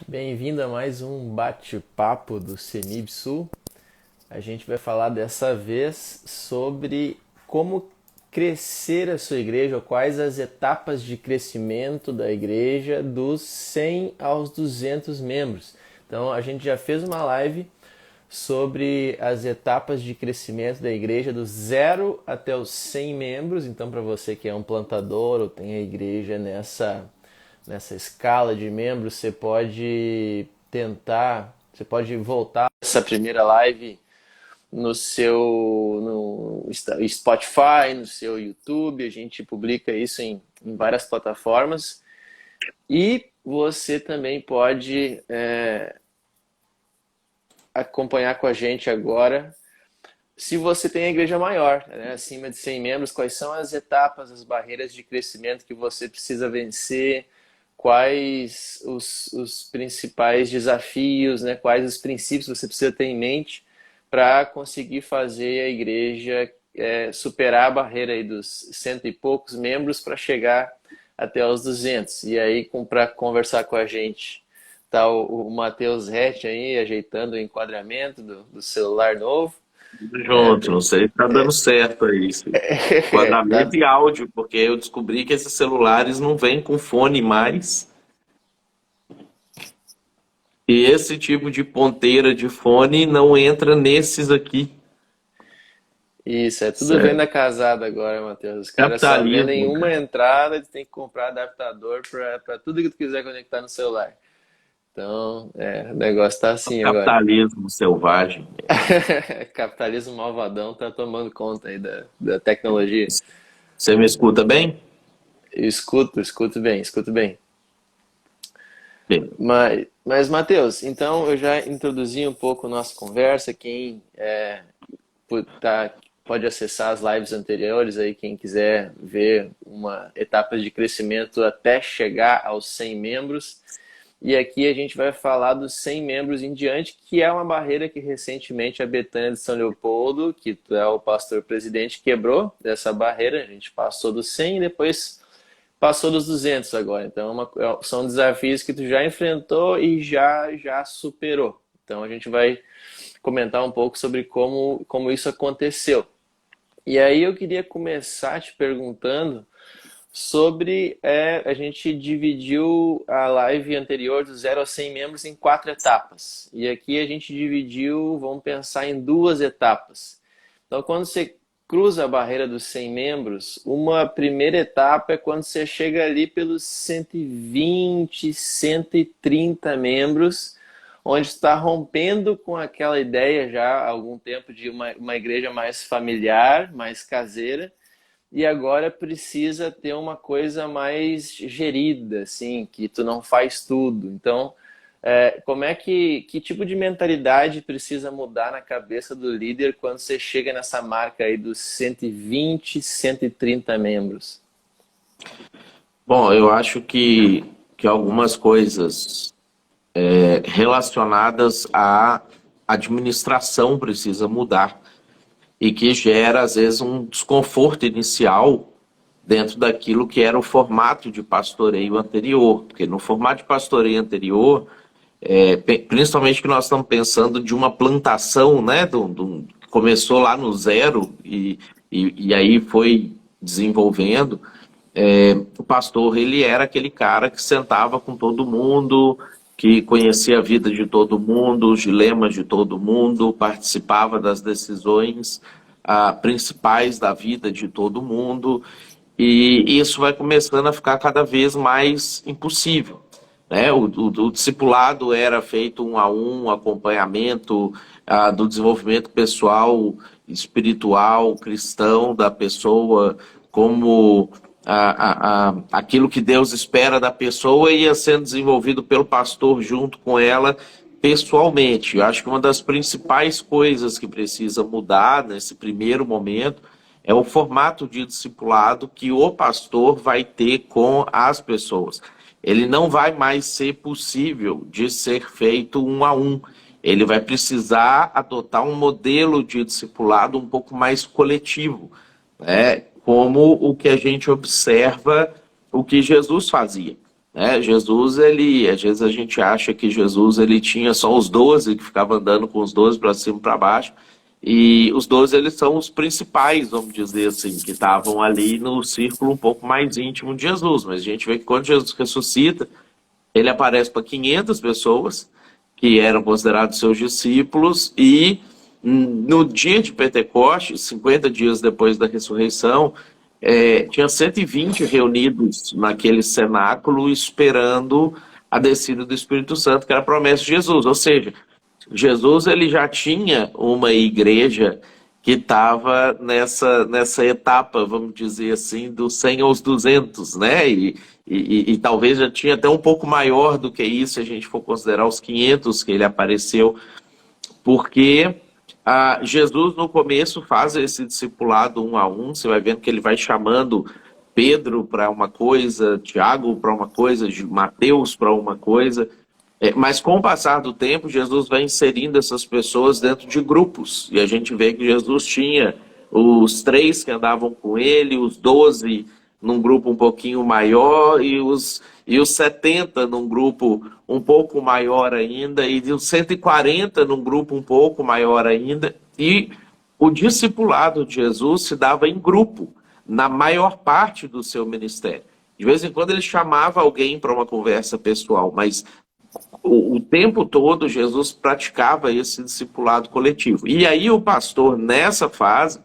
Bem-vindo a mais um bate-papo do CENIB Sul. A gente vai falar dessa vez sobre como crescer a sua igreja, ou quais as etapas de crescimento da igreja dos 100 aos 200 membros. Então, a gente já fez uma live sobre as etapas de crescimento da igreja do 0 até os 100 membros. Então, para você que é um plantador ou tem a igreja nessa escala de membros, você pode voltar essa primeira live no seu no Spotify, no seu YouTube. A gente publica isso em várias plataformas. E você também pode acompanhar com a gente agora. Se você tem a igreja maior, né, acima de 100 membros, quais são as etapas, as barreiras de crescimento que você precisa vencer, quais os principais desafios, né, quais os princípios você precisa ter em mente para conseguir fazer a igreja superar a barreira aí dos cento e poucos membros para chegar até os 200. E aí, para conversar com a gente, tá o Matheus Rett aí, ajeitando o enquadramento do celular novo. Junto, não sei se tá dando certo aí, Tá, enquadramento e áudio, porque eu descobri que esses celulares não vêm com fone mais, e esse tipo de ponteira de fone não entra nesses aqui. isso, é tudo Sério. venda casada agora, Matheus. Os caras só vendem Capitalismo, uma cara. entrada, tu tem que comprar adaptador para tudo que tu quiser conectar no celular. Então, o negócio tá assim agora. Capitalismo selvagem. Capitalismo malvadão tá tomando conta aí da tecnologia. Você me escuta bem? Eu escuto bem, escuto bem. Bem, Mas Matheus, então eu já introduzi um pouco a nossa conversa. Quem tá, pode acessar as lives anteriores aí, quem quiser ver uma etapa de crescimento até chegar aos 100 membros. E aqui a gente vai falar dos 100 membros em diante, que é uma barreira que recentemente a Betânia de São Leopoldo, que tu é o pastor-presidente, quebrou dessa barreira. A gente passou dos 100 e depois passou dos 200 agora. Então são desafios que tu já enfrentou e já superou. Então a gente vai comentar um pouco sobre como isso aconteceu. E aí eu queria começar te perguntando sobre, a gente dividiu a live anterior do 0 a 100 membros em 4 etapas. E aqui a gente dividiu, vamos pensar em 2 etapas. Então, quando você cruza a barreira dos 100 membros, uma primeira etapa é quando você chega ali pelos 120, 130 membros, onde está rompendo com aquela ideia já há algum tempo de uma igreja mais familiar, mais caseira, e agora precisa ter uma coisa mais gerida, assim, que tu não faz tudo. Então, como é que tipo de mentalidade precisa mudar na cabeça do líder quando você chega nessa marca aí dos 120, 130 membros? bom, eu acho que algumas coisas relacionadas à administração precisa mudar. E que gera, às vezes, um desconforto inicial dentro daquilo que era o formato de pastoreio anterior. Porque no formato de pastoreio anterior, principalmente que nós estamos pensando de uma plantação, né, que começou lá no zero e aí foi desenvolvendo, o pastor ele era aquele cara que sentava com todo mundo, que conhecia a vida de todo mundo, os dilemas de todo mundo, participava das decisões principais da vida de todo mundo, e isso vai começando a ficar cada vez mais impossível. Né? O discipulado era feito um a um acompanhamento do desenvolvimento pessoal, espiritual, cristão da pessoa, como aquilo que Deus espera da pessoa ia sendo desenvolvido pelo pastor junto com ela pessoalmente. Eu acho que uma das principais coisas que precisa mudar nesse primeiro momento é o formato de discipulado que o pastor vai ter com as pessoas. Ele não vai mais ser possível de ser feito um a um. Ele vai precisar adotar um modelo de discipulado um pouco mais coletivo, né? Como o que a gente observa, o que Jesus fazia. né? Jesus, às vezes a gente acha que Jesus ele tinha só os 12 que ficava andando com os 12 para cima e para baixo, e os 12 eles são os principais, vamos dizer assim, que estavam ali no círculo um pouco mais íntimo de Jesus. Mas a gente vê que quando Jesus ressuscita, ele aparece para 500 pessoas que eram considerados seus discípulos, e no dia de Pentecostes, 50 dias depois da ressurreição, tinha 120 reunidos naquele cenáculo esperando a descida do Espírito Santo, que era a promessa de Jesus. Ou seja, Jesus ele já tinha uma igreja que estava nessa etapa, vamos dizer assim, dos 100 aos 200, né? E talvez já tinha até um pouco maior do que isso, se a gente for considerar os 500 que ele apareceu, porque Jesus no começo faz esse discipulado um a um. Você vai vendo que ele vai chamando Pedro para uma coisa, Tiago para uma coisa, Mateus para uma coisa, mas com o passar do tempo, Jesus vai inserindo essas pessoas dentro de grupos. E a gente vê que Jesus tinha os 3 que andavam com ele, os 12 num grupo um pouquinho maior, e os 70 num grupo um pouco maior ainda, e os 140 num grupo um pouco maior ainda. E o discipulado de Jesus se dava em grupo, na maior parte do seu ministério. De vez em quando ele chamava alguém para uma conversa pessoal, mas o tempo todo Jesus praticava esse discipulado coletivo. E aí o pastor, nessa fase,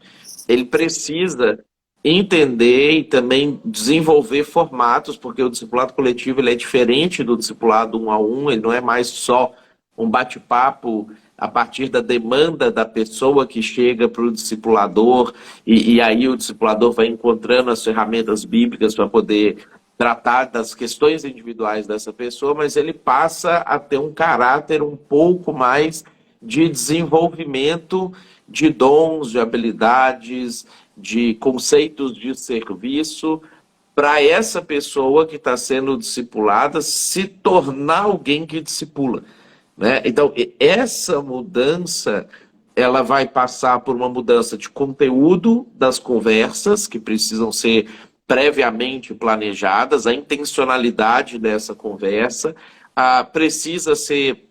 ele precisa entender e também desenvolver formatos, porque o discipulado coletivo ele é diferente do discipulado um a um. Ele não é mais só um bate-papo a partir da demanda da pessoa que chega para o discipulador, e aí o discipulador vai encontrando as ferramentas bíblicas para poder tratar das questões individuais dessa pessoa, mas ele passa a ter um caráter um pouco mais de desenvolvimento de dons, de habilidades, de conceitos de serviço, para essa pessoa que está sendo discipulada se tornar alguém que discipula, né? Então, essa mudança ela vai passar por uma mudança de conteúdo das conversas, que precisam ser previamente planejadas, a intencionalidade dessa conversa precisa ser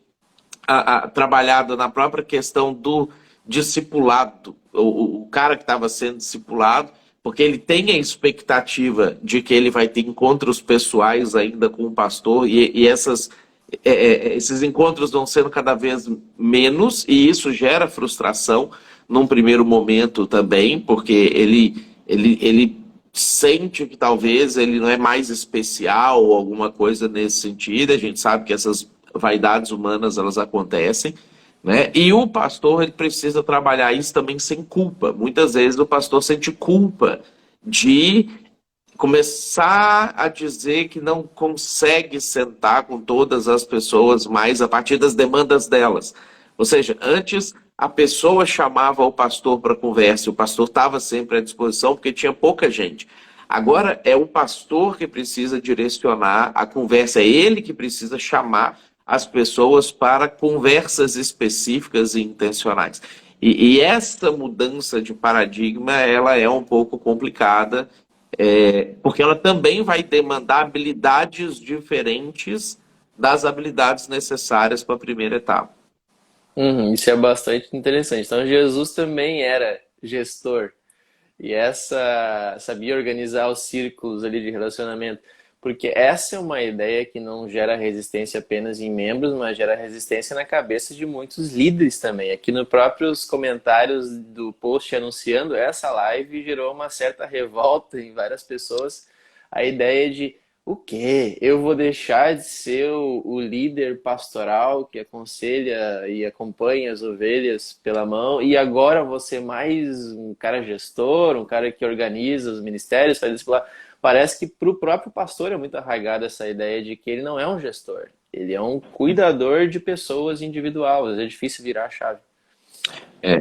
trabalhada na própria questão do discipulado. O cara que estava sendo discipulado, porque ele tem a expectativa de que ele vai ter encontros pessoais ainda com o pastor, e esses encontros vão sendo cada vez menos, e isso gera frustração num primeiro momento também, porque ele sente que talvez ele não é mais especial ou alguma coisa nesse sentido. A gente sabe que essas vaidades humanas elas acontecem, né? E o pastor ele precisa trabalhar isso também sem culpa. Muitas vezes o pastor sente culpa de começar a dizer que não consegue sentar com todas as pessoas mais a partir das demandas delas. Ou seja, antes a pessoa chamava o pastor para conversa, e o pastor estava sempre à disposição porque tinha pouca gente. Agora é o pastor que precisa direcionar a conversa, é ele que precisa chamar as pessoas para conversas específicas e intencionais. E essa mudança de paradigma ela é um pouco complicada, porque ela também vai demandar habilidades diferentes das habilidades necessárias para a primeira etapa. Isso é bastante interessante. Então, Jesus também era gestor e sabia organizar os círculos ali de relacionamento, porque essa é uma ideia que não gera resistência apenas em membros, mas gera resistência na cabeça de muitos líderes também. Aqui nos próprios comentários do post anunciando essa live gerou uma certa revolta em várias pessoas, a ideia de: o quê? Eu vou deixar de ser o líder pastoral que aconselha e acompanha as ovelhas pela mão, e agora vou ser mais um cara gestor, um cara que organiza os ministérios, faz isso lá. Parece que para o próprio pastor é muito arraigada essa ideia de que ele não é um gestor, ele é um cuidador de pessoas individual. Às vezes é difícil virar a chave.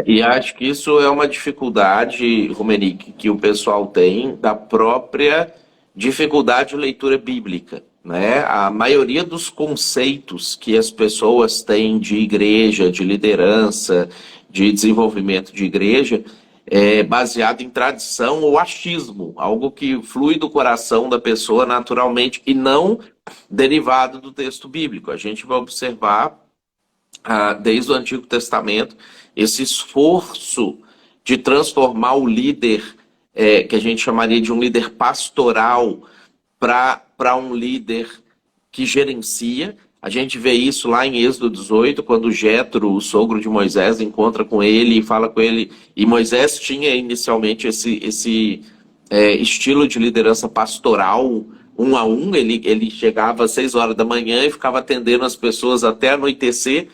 E acho que isso é uma dificuldade, Romeric, que o pessoal tem da própria dificuldade de leitura bíblica, né? A maioria dos conceitos que as pessoas têm de igreja, de liderança, de desenvolvimento de igreja, é baseado em tradição ou achismo, algo que flui do coração da pessoa naturalmente, e não derivado do texto bíblico. A gente vai observar, desde o Antigo Testamento, esse esforço de transformar o líder, que a gente chamaria de um líder pastoral, para um líder que gerencia. A gente vê isso lá em Êxodo 18, quando Jétro, o sogro de Moisés, encontra com ele e fala com ele. E Moisés tinha inicialmente esse estilo de liderança pastoral, um a um. Ele chegava às 6 horas da manhã e ficava atendendo as pessoas até anoitecer,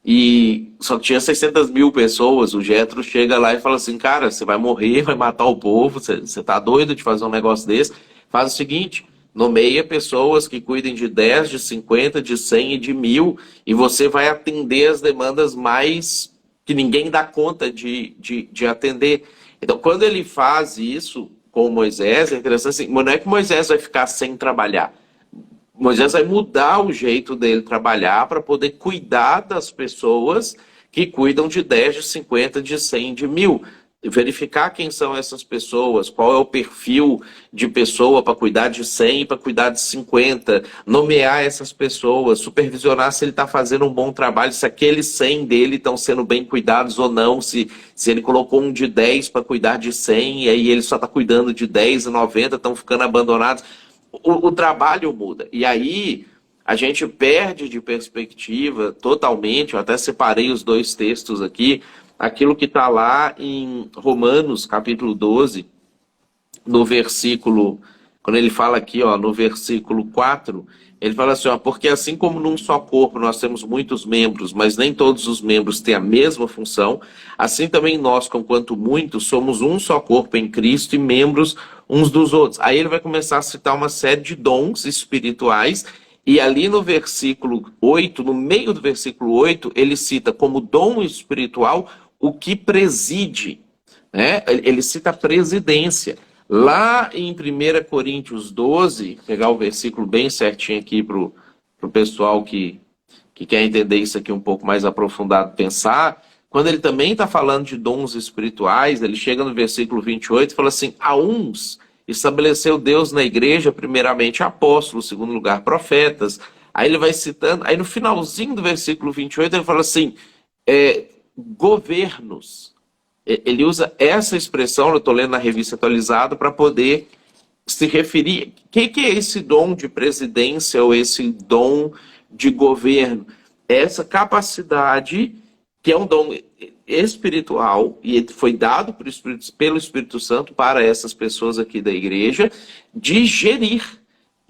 e só tinha 600 mil pessoas. O Jétro chega lá e fala assim: cara, você vai morrer, vai matar o povo, você tá doido de fazer um negócio desse? Faz o seguinte: nomeia pessoas que cuidem de 10, de 50, de 100 e de 1000, e você vai atender as demandas mais que ninguém dá conta de atender. Então, quando ele faz isso com Moisés, é interessante assim, não é que Moisés vai ficar sem trabalhar. Moisés vai mudar o jeito dele trabalhar para poder cuidar das pessoas que cuidam de 10, de 50, de 100, de 1000. Verificar quem são essas pessoas, qual é o perfil de pessoa para cuidar de 100 e para cuidar de 50, nomear essas pessoas, supervisionar se ele está fazendo um bom trabalho, se aqueles 100 dele estão sendo bem cuidados ou não, se ele colocou um de 10 para cuidar de 100 e aí ele só está cuidando de 10 e 90 estão ficando abandonados. O trabalho muda. E aí a gente perde de perspectiva totalmente. Eu até separei os 2 textos aqui, aquilo que está lá em Romanos, capítulo 12, no versículo, quando ele fala aqui, ó, no versículo 4, ele fala assim, ó: porque assim como num só corpo nós temos muitos membros, mas nem todos os membros têm a mesma função, assim também nós, conquanto muitos, somos um só corpo em Cristo e membros uns dos outros. Aí ele vai começar a citar uma série de dons espirituais, e ali no versículo 8, no meio do versículo 8, ele cita como dom espiritual o que preside, né? Ele cita a presidência. Lá em 1 Coríntios 12, pegar o versículo bem certinho aqui para o pessoal que quer entender isso aqui um pouco mais aprofundado, pensar, quando ele também está falando de dons espirituais, ele chega no versículo 28 e fala assim: a uns estabeleceu Deus na igreja, primeiramente apóstolos, segundo lugar profetas. Aí ele vai citando, aí no finalzinho do versículo 28 ele fala assim, governos. Ele usa essa expressão, eu estou lendo na Revista Atualizada, para poder se referir. O que é esse dom de presidência ou esse dom de governo? Essa capacidade, que é um dom espiritual, e foi dado pelo Espírito Santo para essas pessoas aqui da igreja, de gerir,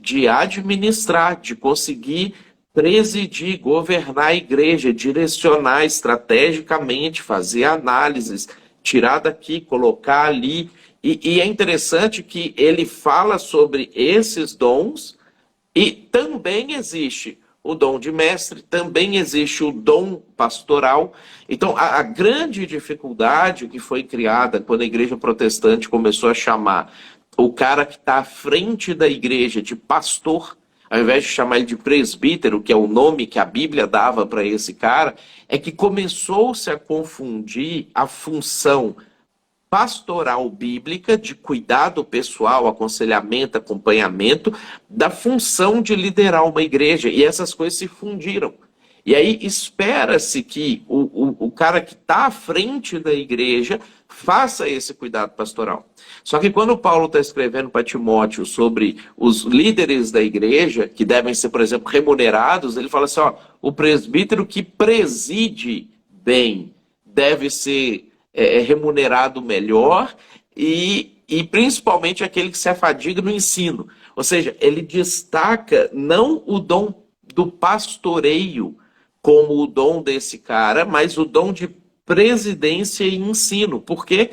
de administrar, de conseguir presidir, governar a igreja, direcionar estrategicamente, fazer análises, tirar daqui, colocar ali. E é interessante que ele fala sobre esses dons, e também existe o dom de mestre, também existe o dom pastoral. Então, a grande dificuldade que foi criada quando a igreja protestante começou a chamar o cara que está à frente da igreja de pastor, ao invés de chamar ele de presbítero, que é o nome que a Bíblia dava para esse cara, é que começou-se a confundir a função pastoral bíblica, de cuidado pessoal, aconselhamento, acompanhamento, da função de liderar uma igreja. E essas coisas se fundiram. E aí espera-se que o cara que está à frente da igreja faça esse cuidado pastoral. Só que quando Paulo está escrevendo para Timóteo sobre os líderes da igreja, que devem ser, por exemplo, remunerados, ele fala assim, ó, o presbítero que preside bem deve ser remunerado melhor, e principalmente aquele que se afadiga no ensino. Ou seja, ele destaca não o dom do pastoreio como o dom desse cara, mas o dom de presidência e ensino. Por quê?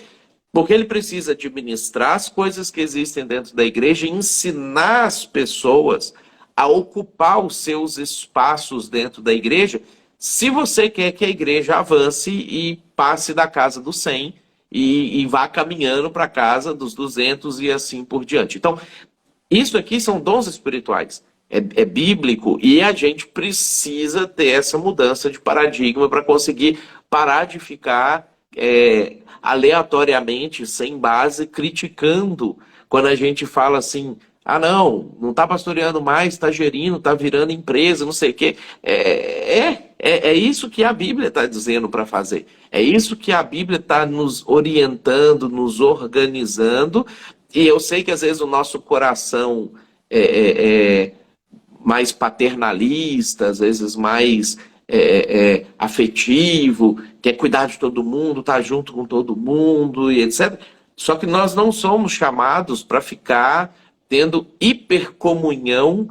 Porque ele precisa administrar as coisas que existem dentro da igreja e ensinar as pessoas a ocupar os seus espaços dentro da igreja, se você quer que a igreja avance e passe da casa dos 100 e vá caminhando para a casa dos 200 e assim por diante. Então, isso aqui são dons espirituais. É bíblico, e a gente precisa ter essa mudança de paradigma para conseguir parar de ficar aleatoriamente, sem base, criticando quando a gente fala assim, Ah, não está pastoreando mais, está gerindo, está virando empresa, não sei o quê. É isso que a Bíblia está dizendo para fazer. É isso que a Bíblia está nos orientando, nos organizando. E eu sei que às vezes o nosso coração é mais paternalista, às vezes mais afetivo, quer cuidar de todo mundo, estar junto com todo mundo e etc. Só que nós não somos chamados para ficar tendo hipercomunhão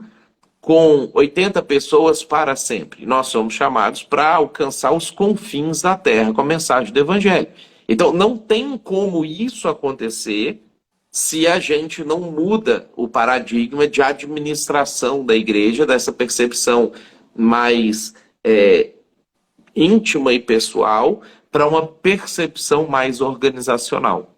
com 80 pessoas para sempre. Nós somos chamados para alcançar os confins da terra com a mensagem do Evangelho. Então, não tem como isso acontecer se a gente não muda o paradigma de administração da igreja, dessa percepção mais íntima e pessoal, para uma percepção mais organizacional.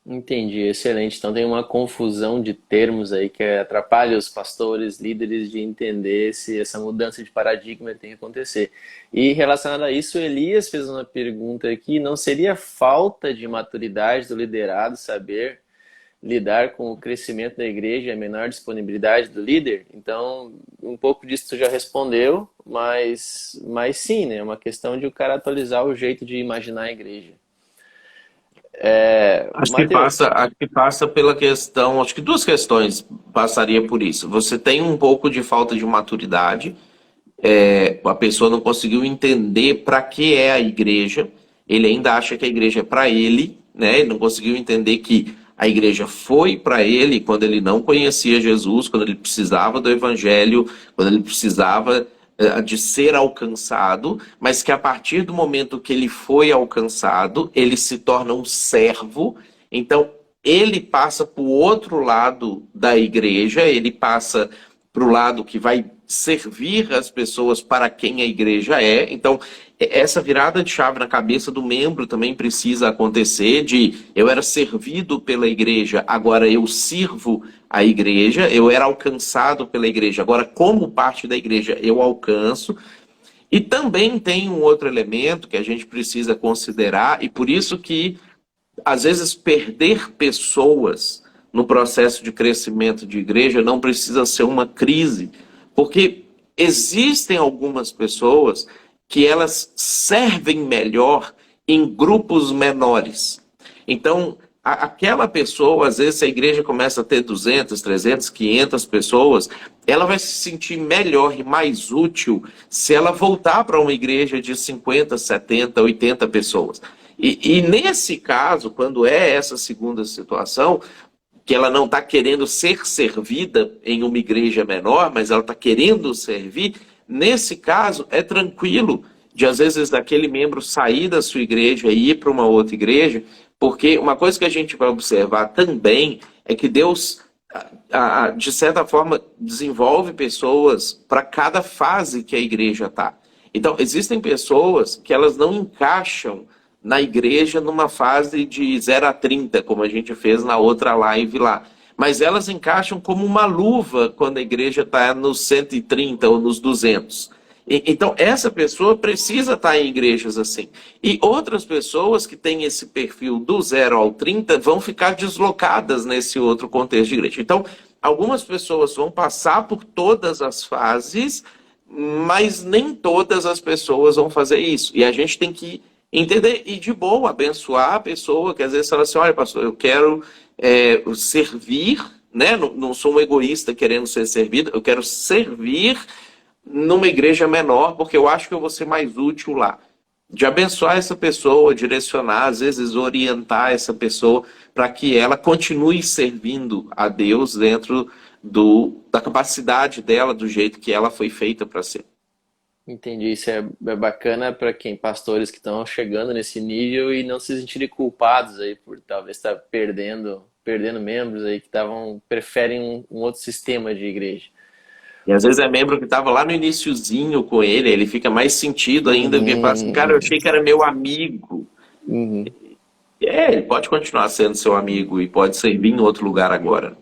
Entendi, excelente. Então tem uma confusão de termos aí que atrapalha os pastores, líderes de entender se essa mudança de paradigma tem que acontecer. E relacionado a isso, Elias fez uma pergunta aqui: não seria falta de maturidade do liderado saber lidar com o crescimento da igreja e a menor disponibilidade do líder? Então, um pouco disso tu já respondeu, mas sim, né? É uma questão de o cara atualizar o jeito de imaginar a igreja. Mateus. Acho que passa pela questão, acho que duas questões passaria por isso. Você tem um pouco de falta de maturidade, a pessoa não conseguiu entender para que é a igreja, ele ainda acha que a igreja é para ele, né? Ele não conseguiu entender que a igreja foi para ele quando ele não conhecia Jesus, quando ele precisava do evangelho, quando ele precisava de ser alcançado, mas que a partir do momento que ele foi alcançado, ele se torna um servo. Então, ele passa para o outro lado da igreja, ele passa para o lado que vai servir as pessoas para quem a igreja é. Então, essa virada de chave na cabeça do membro também precisa acontecer, de eu era servido pela igreja, agora eu sirvo a igreja, eu era alcançado pela igreja, agora como parte da igreja eu alcanço. E também tem um outro elemento que a gente precisa considerar, e por isso que às vezes perder pessoas no processo de crescimento de igreja não precisa ser uma crise, porque existem algumas pessoas que elas servem melhor em grupos menores. Então, aquela pessoa, às vezes, se a igreja começa a ter 200, 300, 500 pessoas, ela vai se sentir melhor e mais útil se ela voltar para uma igreja de 50, 70, 80 pessoas. E nesse caso, quando é essa segunda situação, que ela não está querendo ser servida em uma igreja menor, mas ela está querendo servir, nesse caso é tranquilo de, às vezes, aquele membro sair da sua igreja e ir para uma outra igreja, porque uma coisa que a gente vai observar também é que Deus, de certa forma, desenvolve pessoas para cada fase que a igreja está. Então, existem pessoas que elas não encaixam na igreja numa fase de 0 a 30, como a gente fez na outra live lá. Mas elas encaixam como uma luva quando a igreja está nos 130 ou nos 200. Então, essa pessoa precisa estar em igrejas assim. E outras pessoas que têm esse perfil do 0 ao 30 vão ficar deslocadas nesse outro contexto de igreja. Então, algumas pessoas vão passar por todas as fases, mas nem todas as pessoas vão fazer isso. E a gente tem que entender e de boa abençoar a pessoa que às vezes fala assim: olha, pastor, eu quero servir, né? Não sou um egoísta querendo ser servido, eu quero servir numa igreja menor porque eu acho que eu vou ser mais útil lá. De abençoar essa pessoa, direcionar, às vezes orientar essa pessoa para que ela continue servindo a Deus dentro da capacidade dela, do jeito que ela foi feita para ser. Entendi, isso é bacana para quem, pastores que estão chegando nesse nível e não se sentirem culpados aí por talvez estar perdendo membros aí que preferem um outro sistema de igreja. E às vezes é membro que estava lá no iniciozinho com ele fica mais sentido ainda, porque fala assim, cara, eu Uhum, achei que era meu amigo. uhum. Ele pode continuar sendo seu amigo e pode servir em outro lugar agora.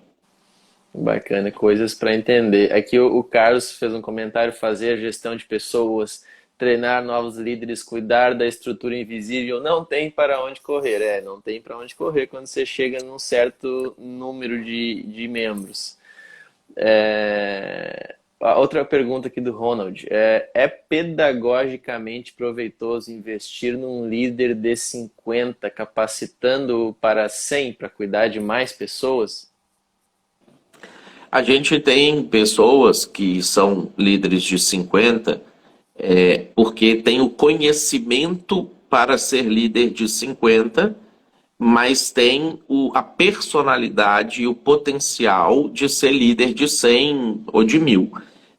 Bacana, coisas para entender. Aqui o Carlos fez um comentário: fazer a gestão de pessoas, treinar novos líderes, cuidar da estrutura invisível, não tem para onde correr. Não tem para onde correr quando você chega num certo número de membros. A outra pergunta aqui do Ronald. É pedagogicamente proveitoso investir num líder de 50, capacitando-o para 100, para cuidar de mais pessoas? A gente tem pessoas que são líderes de 50, porque tem o conhecimento para ser líder de 50, mas tem a personalidade e o potencial de ser líder de 100 ou de 1000.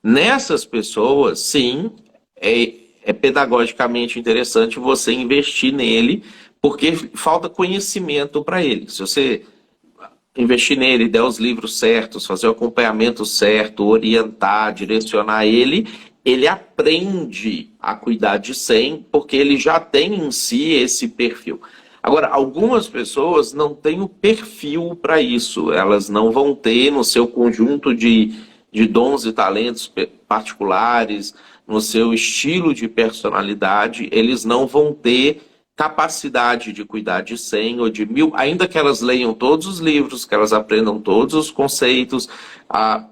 Nessas pessoas, sim, é pedagogicamente interessante você investir nele, porque falta conhecimento para ele. Se você investir nele, der os livros certos, fazer o acompanhamento certo, orientar, direcionar ele, ele aprende a cuidar de 100, porque ele já tem em si esse perfil. Agora, algumas pessoas não têm o perfil para isso, elas não vão ter no seu conjunto de dons e talentos particulares, no seu estilo de personalidade, eles não vão ter capacidade de cuidar de 100 ou de 1000, ainda que elas leiam todos os livros, que elas aprendam todos os conceitos,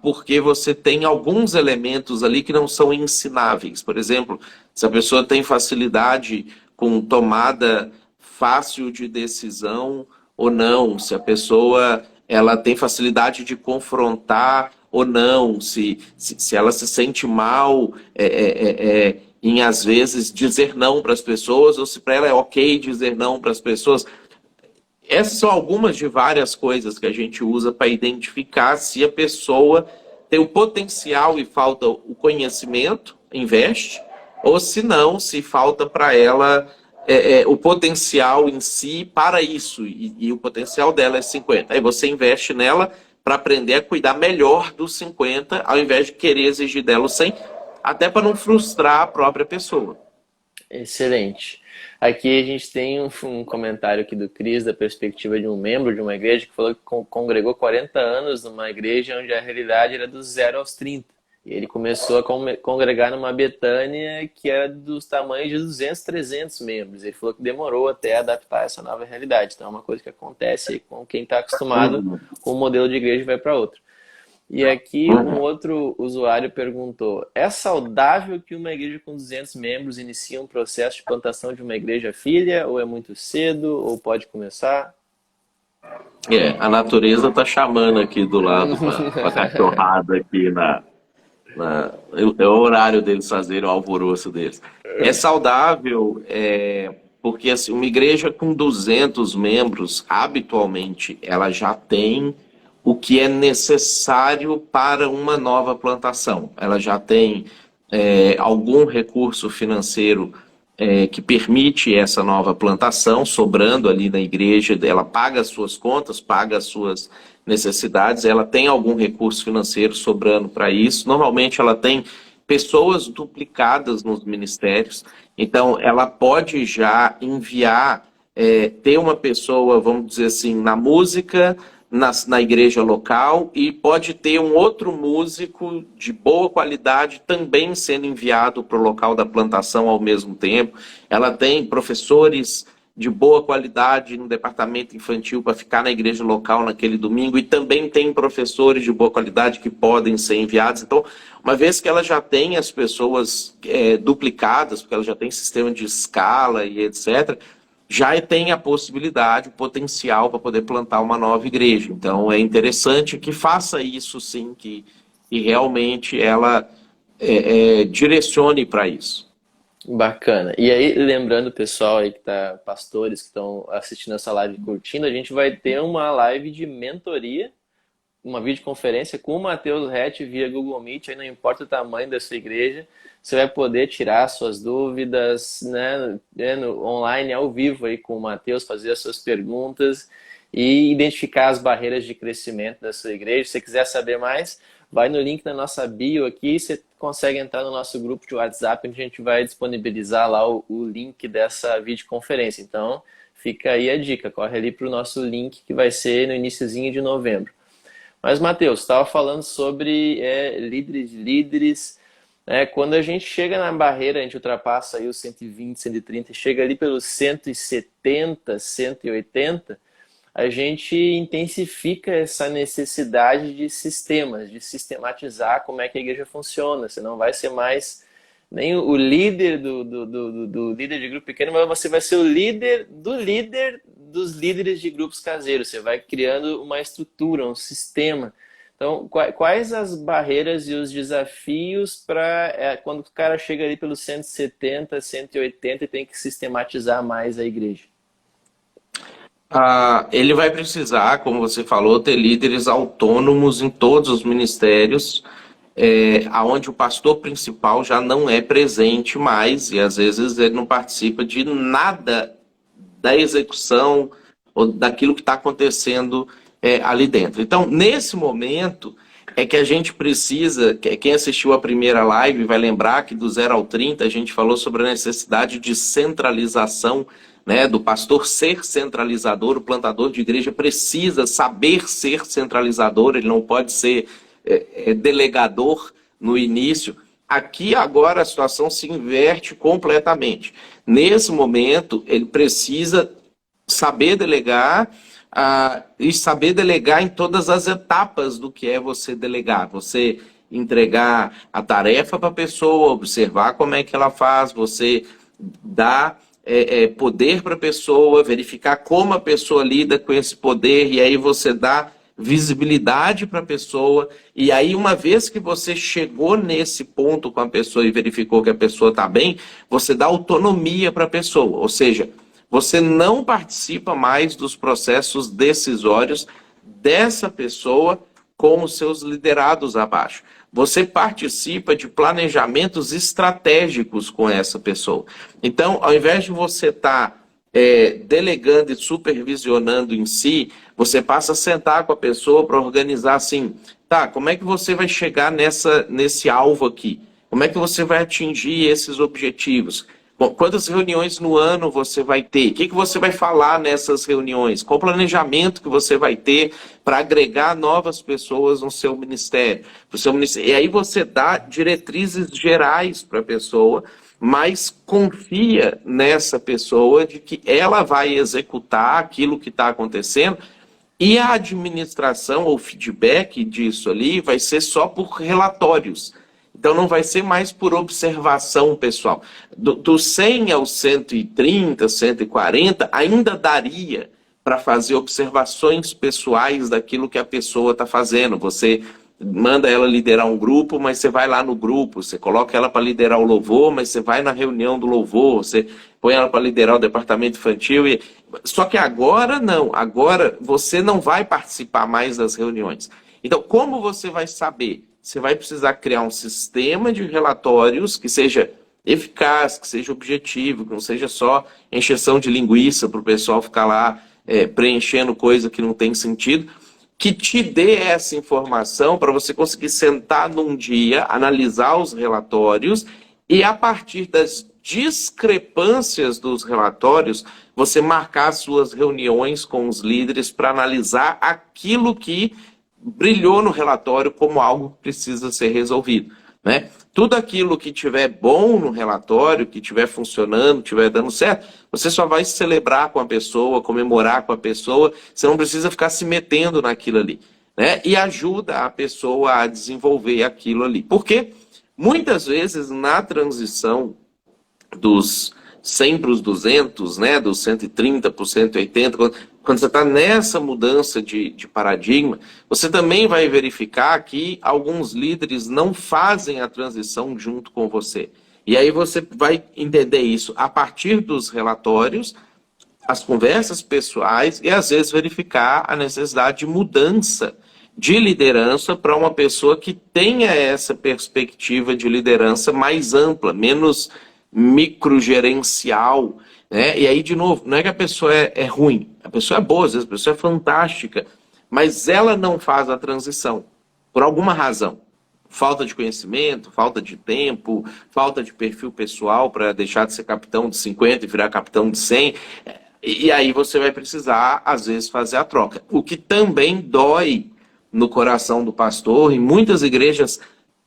porque você tem alguns elementos ali que não são ensináveis. Por exemplo, se a pessoa tem facilidade com tomada fácil de decisão ou não, se a pessoa ela tem facilidade de confrontar ou não, se ela se sente mal em, às vezes, dizer não para as pessoas, ou se para ela é ok dizer não para as pessoas. Essas são algumas de várias coisas que a gente usa para identificar se a pessoa tem o potencial e falta o conhecimento, investe, ou se não, se falta para ela o potencial em si para isso, e o potencial dela é 50. Aí você investe nela para aprender a cuidar melhor dos 50, ao invés de querer exigir dela os 100, até para não frustrar a própria pessoa. Excelente. Aqui a gente tem um comentário aqui do Cris, da perspectiva de um membro de uma igreja, que falou que congregou 40 anos numa igreja onde a realidade era dos 0 aos 30. E ele começou a congregar numa Betânia que era dos tamanhos de 200, 300 membros. Ele falou que demorou até adaptar essa nova realidade. Então é uma coisa que acontece com quem está acostumado com um modelo de igreja e vai para outro. E aqui um outro usuário perguntou: é saudável que uma igreja com 200 membros inicie um processo de plantação de uma igreja filha? Ou é muito cedo? Ou pode começar? A natureza tá chamando aqui do lado para cachorrada aqui é o horário deles fazerem o alvoroço deles. É saudável, porque assim, uma igreja com 200 membros, habitualmente, ela já tem o que é necessário para uma nova plantação. Ela já tem algum recurso financeiro que permite essa nova plantação, sobrando ali na igreja, ela paga as suas contas, paga as suas necessidades, ela tem algum recurso financeiro sobrando para isso. Normalmente ela tem pessoas duplicadas nos ministérios, então ela pode já enviar, ter uma pessoa, vamos dizer assim, na música, na igreja local, e pode ter um outro músico de boa qualidade também sendo enviado para o local da plantação ao mesmo tempo. Ela tem professores de boa qualidade no departamento infantil para ficar na igreja local naquele domingo, e também tem professores de boa qualidade que podem ser enviados. Então, uma vez que ela já tem as pessoas duplicadas, porque ela já tem sistema de escala e etc., já tem a possibilidade, o potencial para poder plantar uma nova igreja. Então, é interessante que faça isso, sim, que realmente ela direcione para isso. Bacana. E aí, lembrando o pessoal aí que tá, pastores que estão assistindo essa live e curtindo, a gente vai ter uma live de mentoria, uma videoconferência com o Matheus Rett via Google Meet, aí não importa o tamanho da sua igreja, você vai poder tirar suas dúvidas, né, online, ao vivo aí com o Matheus, fazer as suas perguntas e identificar as barreiras de crescimento da sua igreja. Se você quiser saber mais, vai no link na nossa bio aqui, você consegue entrar no nosso grupo de WhatsApp, onde a gente vai disponibilizar lá o link dessa videoconferência. Então, fica aí a dica, corre ali para o nosso link que vai ser no iniciozinho de novembro. Mas, Matheus, estava falando sobre líderes. Quando a gente chega na barreira, a gente ultrapassa aí os 120, 130, chega ali pelos 170, 180, a gente intensifica essa necessidade de sistemas, de sistematizar como é que a igreja funciona. Você não vai ser mais nem o líder do líder de grupo pequeno, mas você vai ser o líder dos líderes de grupos caseiros. Você vai criando uma estrutura, um sistema. Então, quais as barreiras e os desafios para quando o cara chega ali pelos 170, 180 e tem que sistematizar mais a igreja? Ele vai precisar, como você falou, ter líderes autônomos em todos os ministérios, aonde o pastor principal já não é presente mais e às vezes ele não participa de nada da execução ou daquilo que está acontecendo ali dentro. Então, nesse momento, é que a gente precisa, quem assistiu a primeira live vai lembrar que do 0 ao 30 a gente falou sobre a necessidade de centralização, né, do pastor ser centralizador. O plantador de igreja precisa saber ser centralizador, ele não pode ser delegador no início. Aqui agora a situação se inverte completamente. Nesse momento, ele precisa saber delegar e saber delegar em todas as etapas do que é você delegar. Você entregar a tarefa para a pessoa, observar como é que ela faz, você dar poder para a pessoa, verificar como a pessoa lida com esse poder, e aí você dá visibilidade para a pessoa, e aí uma vez que você chegou nesse ponto com a pessoa e verificou que a pessoa está bem, você dá autonomia para a pessoa, ou seja, você não participa mais dos processos decisórios dessa pessoa com os seus liderados abaixo. Você participa de planejamentos estratégicos com essa pessoa. Então, ao invés de você estar delegando e supervisionando em si, você passa a sentar com a pessoa para organizar assim, tá, como é que você vai chegar nesse alvo aqui? Como é que você vai atingir esses objetivos? Bom, quantas reuniões no ano você vai ter? O que você vai falar nessas reuniões? Qual o planejamento que você vai ter para agregar novas pessoas no seu ministério? E aí você dá diretrizes gerais para a pessoa, mas confia nessa pessoa de que ela vai executar aquilo que está acontecendo, e a administração ou feedback disso ali vai ser só por relatórios. Então não vai ser mais por observação pessoal. Do 100 ao 130, 140, ainda daria para fazer observações pessoais daquilo que a pessoa está fazendo. Você manda ela liderar um grupo, mas você vai lá no grupo. Você coloca ela para liderar o louvor, mas você vai na reunião do louvor. Você põe ela para liderar o departamento infantil. Só que agora não. Agora você não vai participar mais das reuniões. Então, como você vai saber? Você vai precisar criar um sistema de relatórios que seja eficaz, que seja objetivo, que não seja só encheção de linguiça para o pessoal ficar lá preenchendo coisa que não tem sentido, que te dê essa informação para você conseguir sentar num dia, analisar os relatórios e, a partir das discrepâncias dos relatórios, você marcar suas reuniões com os líderes para analisar aquilo que brilhou no relatório como algo que precisa ser resolvido, né? Tudo aquilo que tiver bom no relatório, que tiver funcionando, tiver dando certo, você só vai celebrar com a pessoa, comemorar com a pessoa, você não precisa ficar se metendo naquilo ali, né? E ajuda a pessoa a desenvolver aquilo ali. Porque muitas vezes na transição dos 100 para os 200, né, dos 130 para os 180, quando você está nessa mudança de paradigma, você também vai verificar que alguns líderes não fazem a transição junto com você. E aí você vai entender isso a partir dos relatórios, as conversas pessoais e às vezes verificar a necessidade de mudança de liderança para uma pessoa que tenha essa perspectiva de liderança mais ampla, menos microgerencial, né? E aí, de novo, não é que a pessoa é ruim, a pessoa é boa, às vezes a pessoa é fantástica, mas ela não faz a transição, por alguma razão. Falta de conhecimento, falta de tempo, falta de perfil pessoal para deixar de ser capitão de 50 e virar capitão de 100. E aí você vai precisar, às vezes, fazer a troca. O que também dói no coração do pastor, e muitas igrejas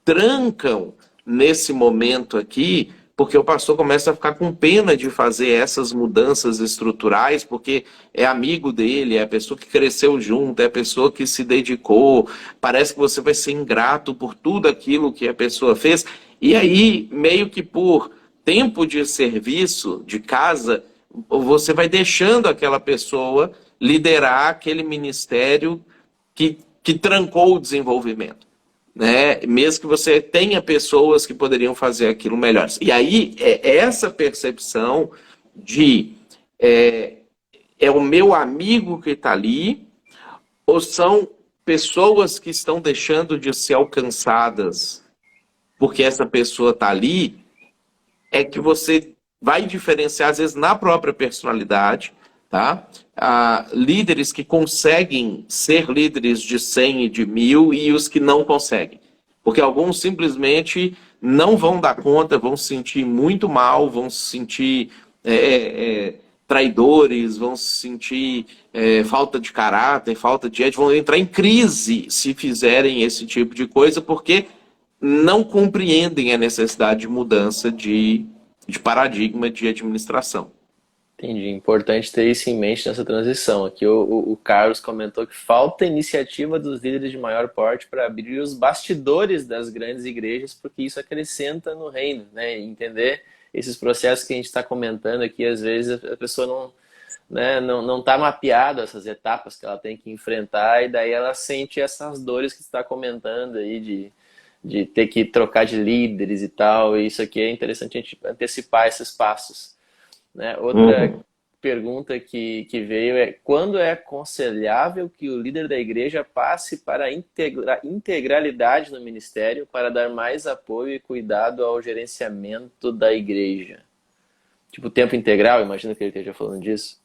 trancam nesse momento aqui, porque o pastor começa a ficar com pena de fazer essas mudanças estruturais, porque é amigo dele, é a pessoa que cresceu junto, é a pessoa que se dedicou, parece que você vai ser ingrato por tudo aquilo que a pessoa fez, e aí, meio que por tempo de serviço, de casa, você vai deixando aquela pessoa liderar aquele ministério que trancou o desenvolvimento, né? Mesmo que você tenha pessoas que poderiam fazer aquilo melhor. E aí, essa percepção de é o meu amigo que está ali, ou são pessoas que estão deixando de ser alcançadas porque essa pessoa está ali, é que você vai diferenciar, às vezes, na própria personalidade, tá? Líderes que conseguem ser líderes de 100 e de 1000 e os que não conseguem. Porque alguns simplesmente não vão dar conta, vão se sentir muito mal, vão se sentir traidores, vão se sentir falta de caráter, falta de ética, vão entrar em crise se fizerem esse tipo de coisa, porque não compreendem a necessidade de mudança de paradigma de administração. Entendi. Importante ter isso em mente nessa transição. Aqui o Carlos comentou que falta iniciativa dos líderes de maior porte para abrir os bastidores das grandes igrejas, porque isso acrescenta no reino, né? Entender esses processos que a gente está comentando aqui, às vezes a pessoa não está mapeada essas etapas que ela tem que enfrentar, e daí ela sente essas dores que você está comentando aí de ter que trocar de líderes e tal, e isso aqui é interessante a gente antecipar esses passos, né? Outra pergunta que veio é: quando é aconselhável que o líder da igreja passe para a integralidade no ministério para dar mais apoio e cuidado ao gerenciamento da igreja? Tipo, tempo integral, imagino que ele esteja falando disso.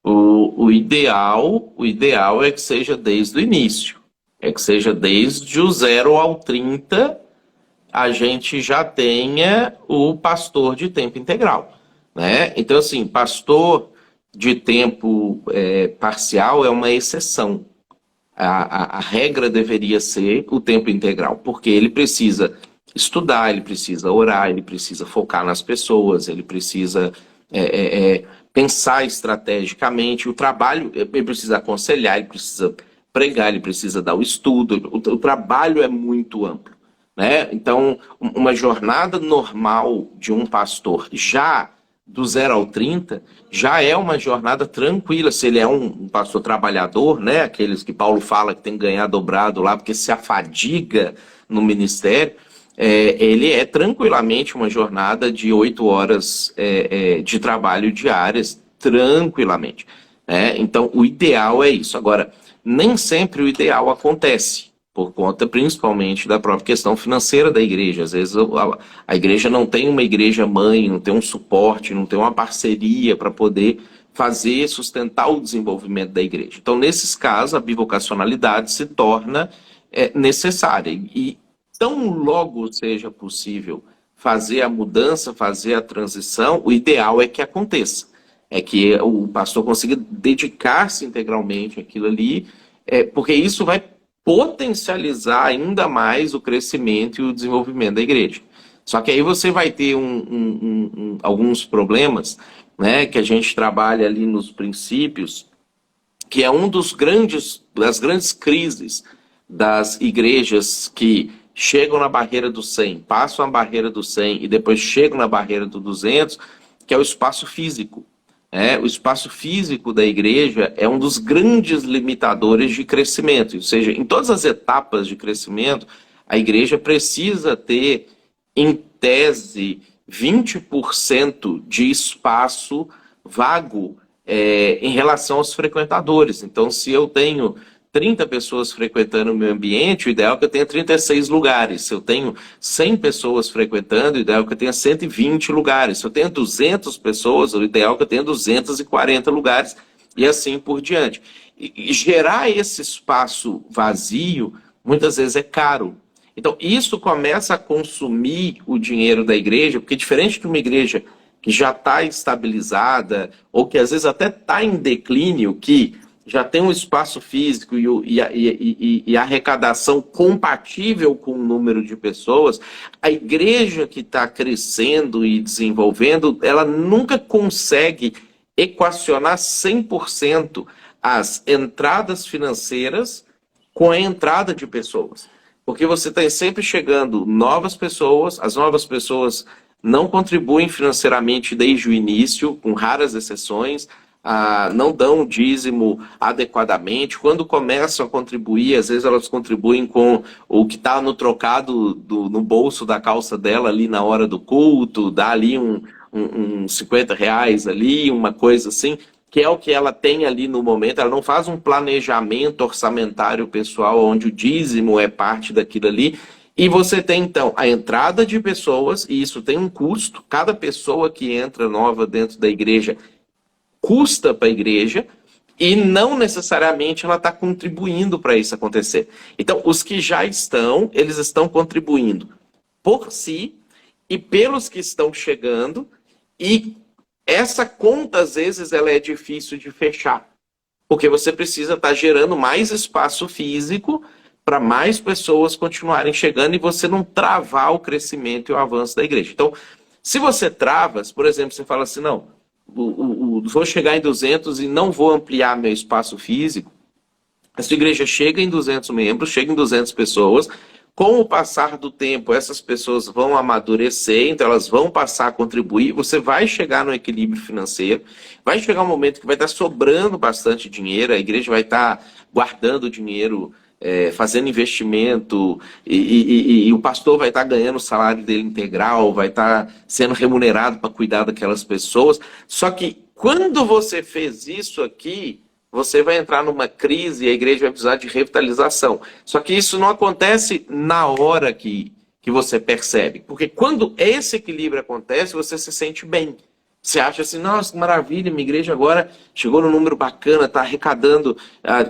O ideal é que seja desde o início. É que seja desde o 0 ao 30, a gente já tenha o pastor de tempo integral, né? Então, assim, pastor de tempo parcial é uma exceção. A regra deveria ser o tempo integral, porque ele precisa estudar, ele precisa orar, ele precisa focar nas pessoas, ele precisa pensar estrategicamente. O trabalho, ele precisa aconselhar, ele precisa pregar, ele precisa dar o estudo. O trabalho é muito amplo, né? Então, uma jornada normal de um pastor, já do 0 ao 30, já é uma jornada tranquila. Se ele é um pastor trabalhador, né? Aqueles que Paulo fala que tem que ganhar dobrado lá, porque se afadiga no ministério, ele é tranquilamente uma jornada de 8 horas de trabalho diárias, tranquilamente, né? Então, o ideal é isso. Agora, nem sempre o ideal acontece, por conta principalmente da própria questão financeira da igreja. Às vezes a igreja não tem uma igreja mãe, não tem um suporte, não tem uma parceria para poder sustentar o desenvolvimento da igreja. Então, nesses casos, a bivocacionalidade se torna necessária. E tão logo seja possível fazer a mudança, fazer a transição, o ideal é que aconteça. É que o pastor consiga dedicar-se integralmente àquilo ali, porque isso vai potencializar ainda mais o crescimento e o desenvolvimento da igreja. Só que aí você vai ter alguns problemas, né, que a gente trabalha ali nos princípios, que é das grandes crises das igrejas que chegam na barreira do 100, passam a barreira do 100 e depois chegam na barreira do 200, que é o espaço físico. O espaço físico da igreja é um dos grandes limitadores de crescimento. Ou seja, em todas as etapas de crescimento, a igreja precisa ter, em tese, 20% de espaço vago em relação aos frequentadores. Então, se eu tenho 30 pessoas frequentando o meu ambiente, o ideal é que eu tenha 36 lugares. Se eu tenho 100 pessoas frequentando, o ideal é que eu tenha 120 lugares. Se eu tenho 200 pessoas, o ideal é que eu tenha 240 lugares, e assim por diante. E gerar esse espaço vazio, muitas vezes é caro. Então, isso começa a consumir o dinheiro da igreja, porque diferente de uma igreja que já está estabilizada, ou que às vezes até está em declínio, que já tem um espaço físico e a arrecadação compatível com o número de pessoas, a igreja que está crescendo e desenvolvendo, ela nunca consegue equacionar 100% as entradas financeiras com a entrada de pessoas. Porque você está sempre chegando novas pessoas, as novas pessoas não contribuem financeiramente desde o início, com raras exceções, não dão o dízimo adequadamente. Quando começam a contribuir, às vezes elas contribuem com o que está no trocado no bolso da calça dela ali na hora do culto, dá ali uns 50 reais ali, uma coisa assim, que é o que ela tem ali no momento. Ela não faz um planejamento orçamentário pessoal, onde o dízimo é parte daquilo ali. E você tem, então, a entrada de pessoas, e isso tem um custo. Cada pessoa que entra nova dentro da igreja custa para a igreja, e não necessariamente ela está contribuindo para isso acontecer. Então, os que já estão, eles estão contribuindo por si e pelos que estão chegando, e essa conta, às vezes, ela é difícil de fechar, porque você precisa estar gerando mais espaço físico para mais pessoas continuarem chegando e você não travar o crescimento e o avanço da igreja. Então, se você trava, por exemplo, você fala assim, não, vou chegar em 200 e não vou ampliar meu espaço físico, a sua igreja chega em 200 membros, chega em 200 pessoas, com o passar do tempo, essas pessoas vão amadurecer, então elas vão passar a contribuir, você vai chegar no equilíbrio financeiro, vai chegar um momento que vai estar sobrando bastante dinheiro, a igreja vai estar guardando dinheiro, fazendo investimento, e o pastor vai estar ganhando o salário dele integral, vai estar sendo remunerado para cuidar daquelas pessoas. Só que quando você fez isso aqui, você vai entrar numa crise e a igreja vai precisar de revitalização. Só que isso não acontece na hora que você percebe. Porque quando esse equilíbrio acontece, você se sente bem. Você acha assim, nossa, que maravilha, minha igreja agora chegou num número bacana, está arrecadando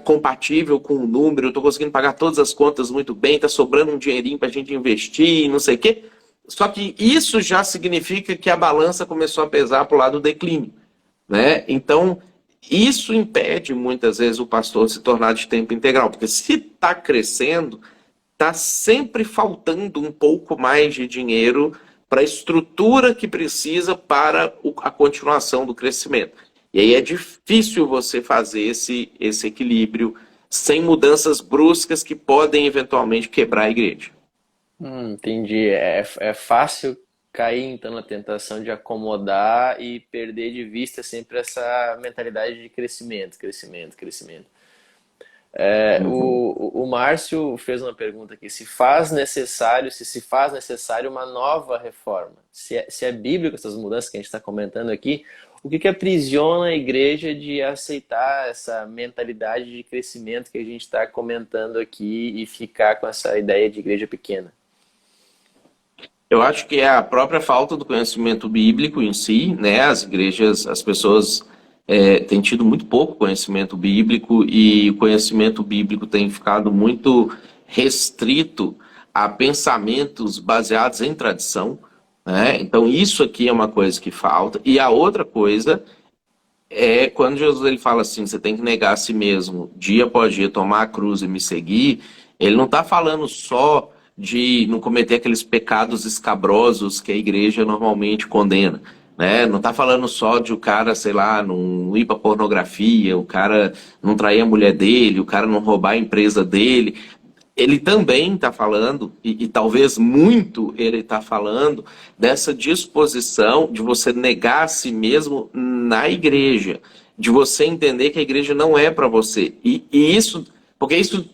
compatível com o número, estou conseguindo pagar todas as contas muito bem, está sobrando um dinheirinho para a gente investir, não sei o quê. Só que isso já significa que a balança começou a pesar para o lado do declínio, né? Então, isso impede muitas vezes o pastor se tornar de tempo integral, porque se está crescendo, está sempre faltando um pouco mais de dinheiro para a estrutura que precisa para a continuação do crescimento. E aí é difícil você fazer esse equilíbrio sem mudanças bruscas que podem eventualmente quebrar a igreja. Entendi. É fácil cair então na tentação de acomodar e perder de vista sempre essa mentalidade de crescimento, crescimento, crescimento. Uhum. O Márcio fez uma pergunta aqui: se faz necessário uma nova reforma, se é bíblico essas mudanças que a gente está comentando aqui, o que aprisiona a igreja de aceitar essa mentalidade de crescimento que a gente está comentando aqui e ficar com essa ideia de igreja pequena? Eu acho que é a própria falta do conhecimento bíblico em si, né? As igrejas, as pessoas têm tido muito pouco conhecimento bíblico e o conhecimento bíblico tem ficado muito restrito a pensamentos baseados em tradição, né? Então isso aqui é uma coisa que falta. E a outra coisa é quando Jesus ele fala assim, você tem que negar a si mesmo, dia após dia, tomar a cruz e me seguir. Ele não está falando só de não cometer aqueles pecados escabrosos que a igreja normalmente condena, né? Não está falando só de o cara, sei lá, não ir para pornografia, o cara não trair a mulher dele, o cara não roubar a empresa dele. Ele também está falando, e talvez muito ele está falando, dessa disposição de você negar a si mesmo na igreja, de você entender que a igreja não é para você. E isso, porque isso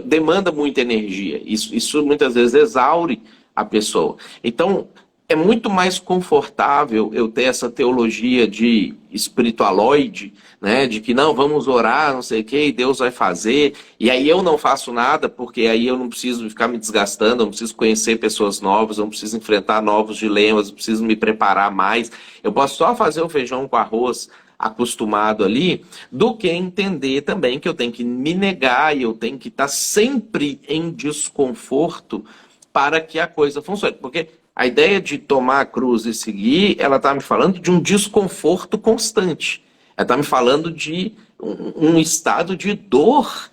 demanda muita energia, isso muitas vezes exaure a pessoa. Então, é muito mais confortável eu ter essa teologia de espiritualoide, né, de que não, vamos orar, não sei o que, e Deus vai fazer, e aí eu não faço nada, porque aí eu não preciso ficar me desgastando, eu não preciso conhecer pessoas novas, eu não preciso enfrentar novos dilemas, eu preciso me preparar mais, eu posso só fazer o feijão com arroz acostumado ali, do que entender também que eu tenho que me negar e eu tenho que estar sempre em desconforto para que a coisa funcione, porque a ideia de tomar a cruz e seguir, ela está me falando de um desconforto constante. Ela está me falando de um estado de dor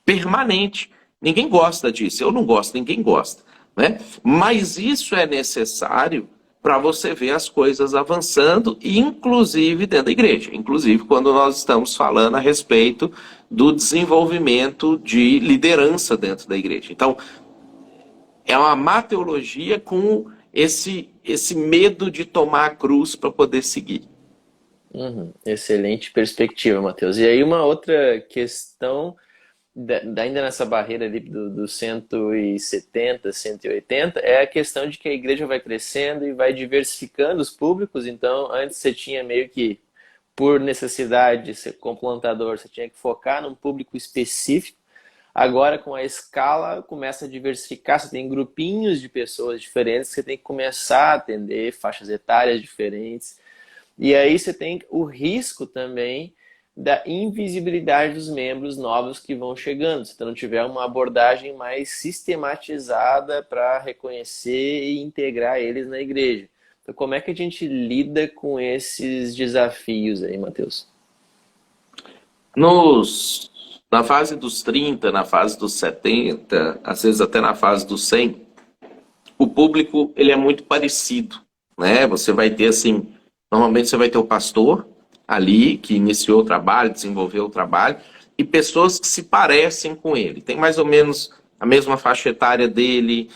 permanente. Ninguém gosta disso, eu não gosto, ninguém gosta, né? Mas isso é necessário para você ver as coisas avançando, inclusive dentro da igreja, inclusive quando nós estamos falando a respeito do desenvolvimento de liderança dentro da igreja. Então, é uma má teologia com esse medo de tomar a cruz para poder seguir. Excelente perspectiva, Matheus. E aí uma outra questão, ainda nessa barreira ali do 170, 180, é a questão de que a igreja vai crescendo e vai diversificando os públicos. Então, antes você tinha meio que, por necessidade, ser como plantador, você tinha que focar num público específico. Agora, com a escala, começa a diversificar. Você tem grupinhos de pessoas diferentes que você tem que começar a atender, faixas etárias diferentes. E aí você tem o risco também da invisibilidade dos membros novos que vão chegando. Se você não tiver uma abordagem mais sistematizada para reconhecer e integrar eles na igreja. Então, como é que a gente lida com esses desafios aí, Matheus? Na fase dos 30, na fase dos 70, às vezes até na fase dos 100, o público ele é muito parecido, né? Você vai ter assim, normalmente você vai ter o pastor ali que iniciou o trabalho, desenvolveu o trabalho, e pessoas que se parecem com ele. Tem mais ou menos a mesma faixa etária dele.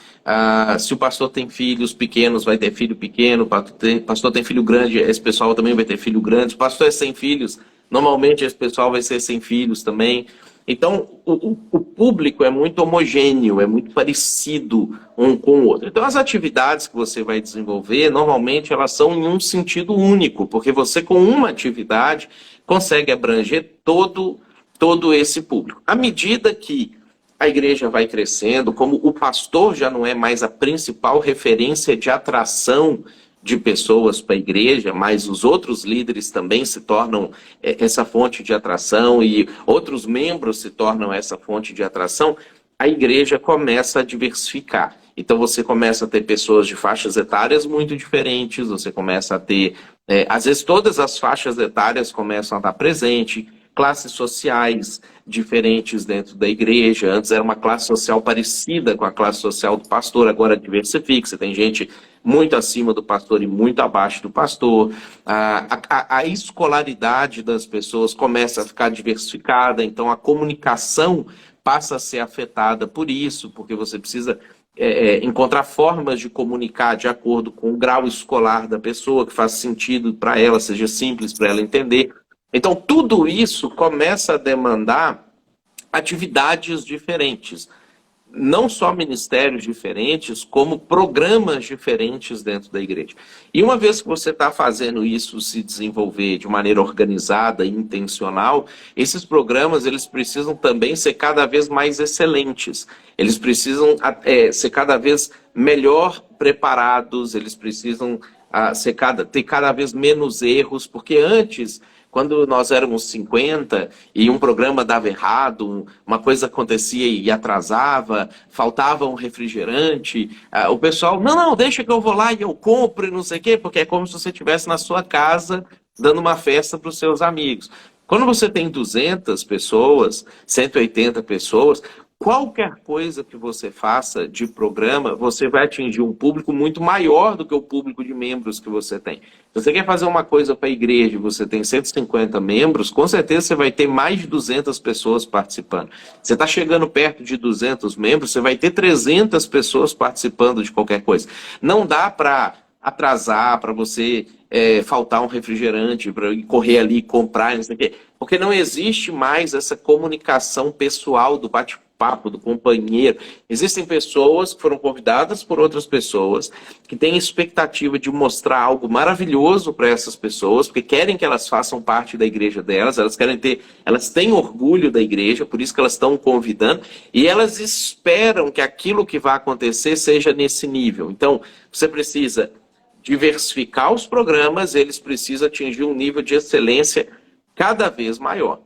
Se o pastor tem filhos pequenos, vai ter filho pequeno. O pastor tem filho grande, esse pessoal também vai ter filho grande. Se o pastor é sem filhos, normalmente esse pessoal vai ser sem filhos também. Então, o público é muito homogêneo, é muito parecido um com o outro. Então, as atividades que você vai desenvolver, normalmente, elas são em um sentido único, porque você, com uma atividade, consegue abranger todo esse público. À medida que a igreja vai crescendo, como o pastor já não é mais a principal referência de atração de pessoas para a igreja, mas os outros líderes também se tornam essa fonte de atração e outros membros se tornam essa fonte de atração, a igreja começa a diversificar. Então você começa a ter pessoas de faixas etárias muito diferentes, você começa a ter, às vezes todas as faixas etárias começam a estar presentes, classes sociais diferentes dentro da igreja. Antes era uma classe social parecida com a classe social do pastor, agora diversifica. Você tem gente muito acima do pastor e muito abaixo do pastor. A escolaridade das pessoas começa a ficar diversificada, então a comunicação passa a ser afetada por isso, porque você precisa encontrar formas de comunicar de acordo com o grau escolar da pessoa, que faz sentido para ela, seja simples para ela entender. Então, tudo isso começa a demandar atividades diferentes. Não só ministérios diferentes, como programas diferentes dentro da igreja. E uma vez que você está fazendo isso se desenvolver de maneira organizada e intencional, esses programas eles precisam também ser cada vez mais excelentes. Eles precisam ser cada vez melhor preparados, eles precisam ter cada vez menos erros, porque antes... Quando nós éramos 50 e um programa dava errado, uma coisa acontecia e atrasava, faltava um refrigerante, o pessoal, não, deixa que eu vou lá e eu compro e não sei o quê, porque é como se você estivesse na sua casa dando uma festa para os seus amigos. Quando você tem 200 pessoas, 180 pessoas, qualquer coisa que você faça de programa, você vai atingir um público muito maior do que o público de membros que você tem. Se você quer fazer uma coisa para a igreja e você tem 150 membros, com certeza você vai ter mais de 200 pessoas participando. Você está chegando perto de 200 membros, você vai ter 300 pessoas participando de qualquer coisa. Não dá para atrasar, para você faltar um refrigerante, para correr ali e comprar, não sei o quê. Porque não existe mais essa comunicação pessoal do bate-papo, do companheiro. Existem pessoas que foram convidadas por outras pessoas, que têm expectativa de mostrar algo maravilhoso para essas pessoas, porque querem que elas façam parte da igreja delas, elas têm orgulho da igreja, por isso que elas estão convidando, e elas esperam que aquilo que vai acontecer seja nesse nível. Então, você precisa diversificar os programas, eles precisam atingir um nível de excelência cada vez maior.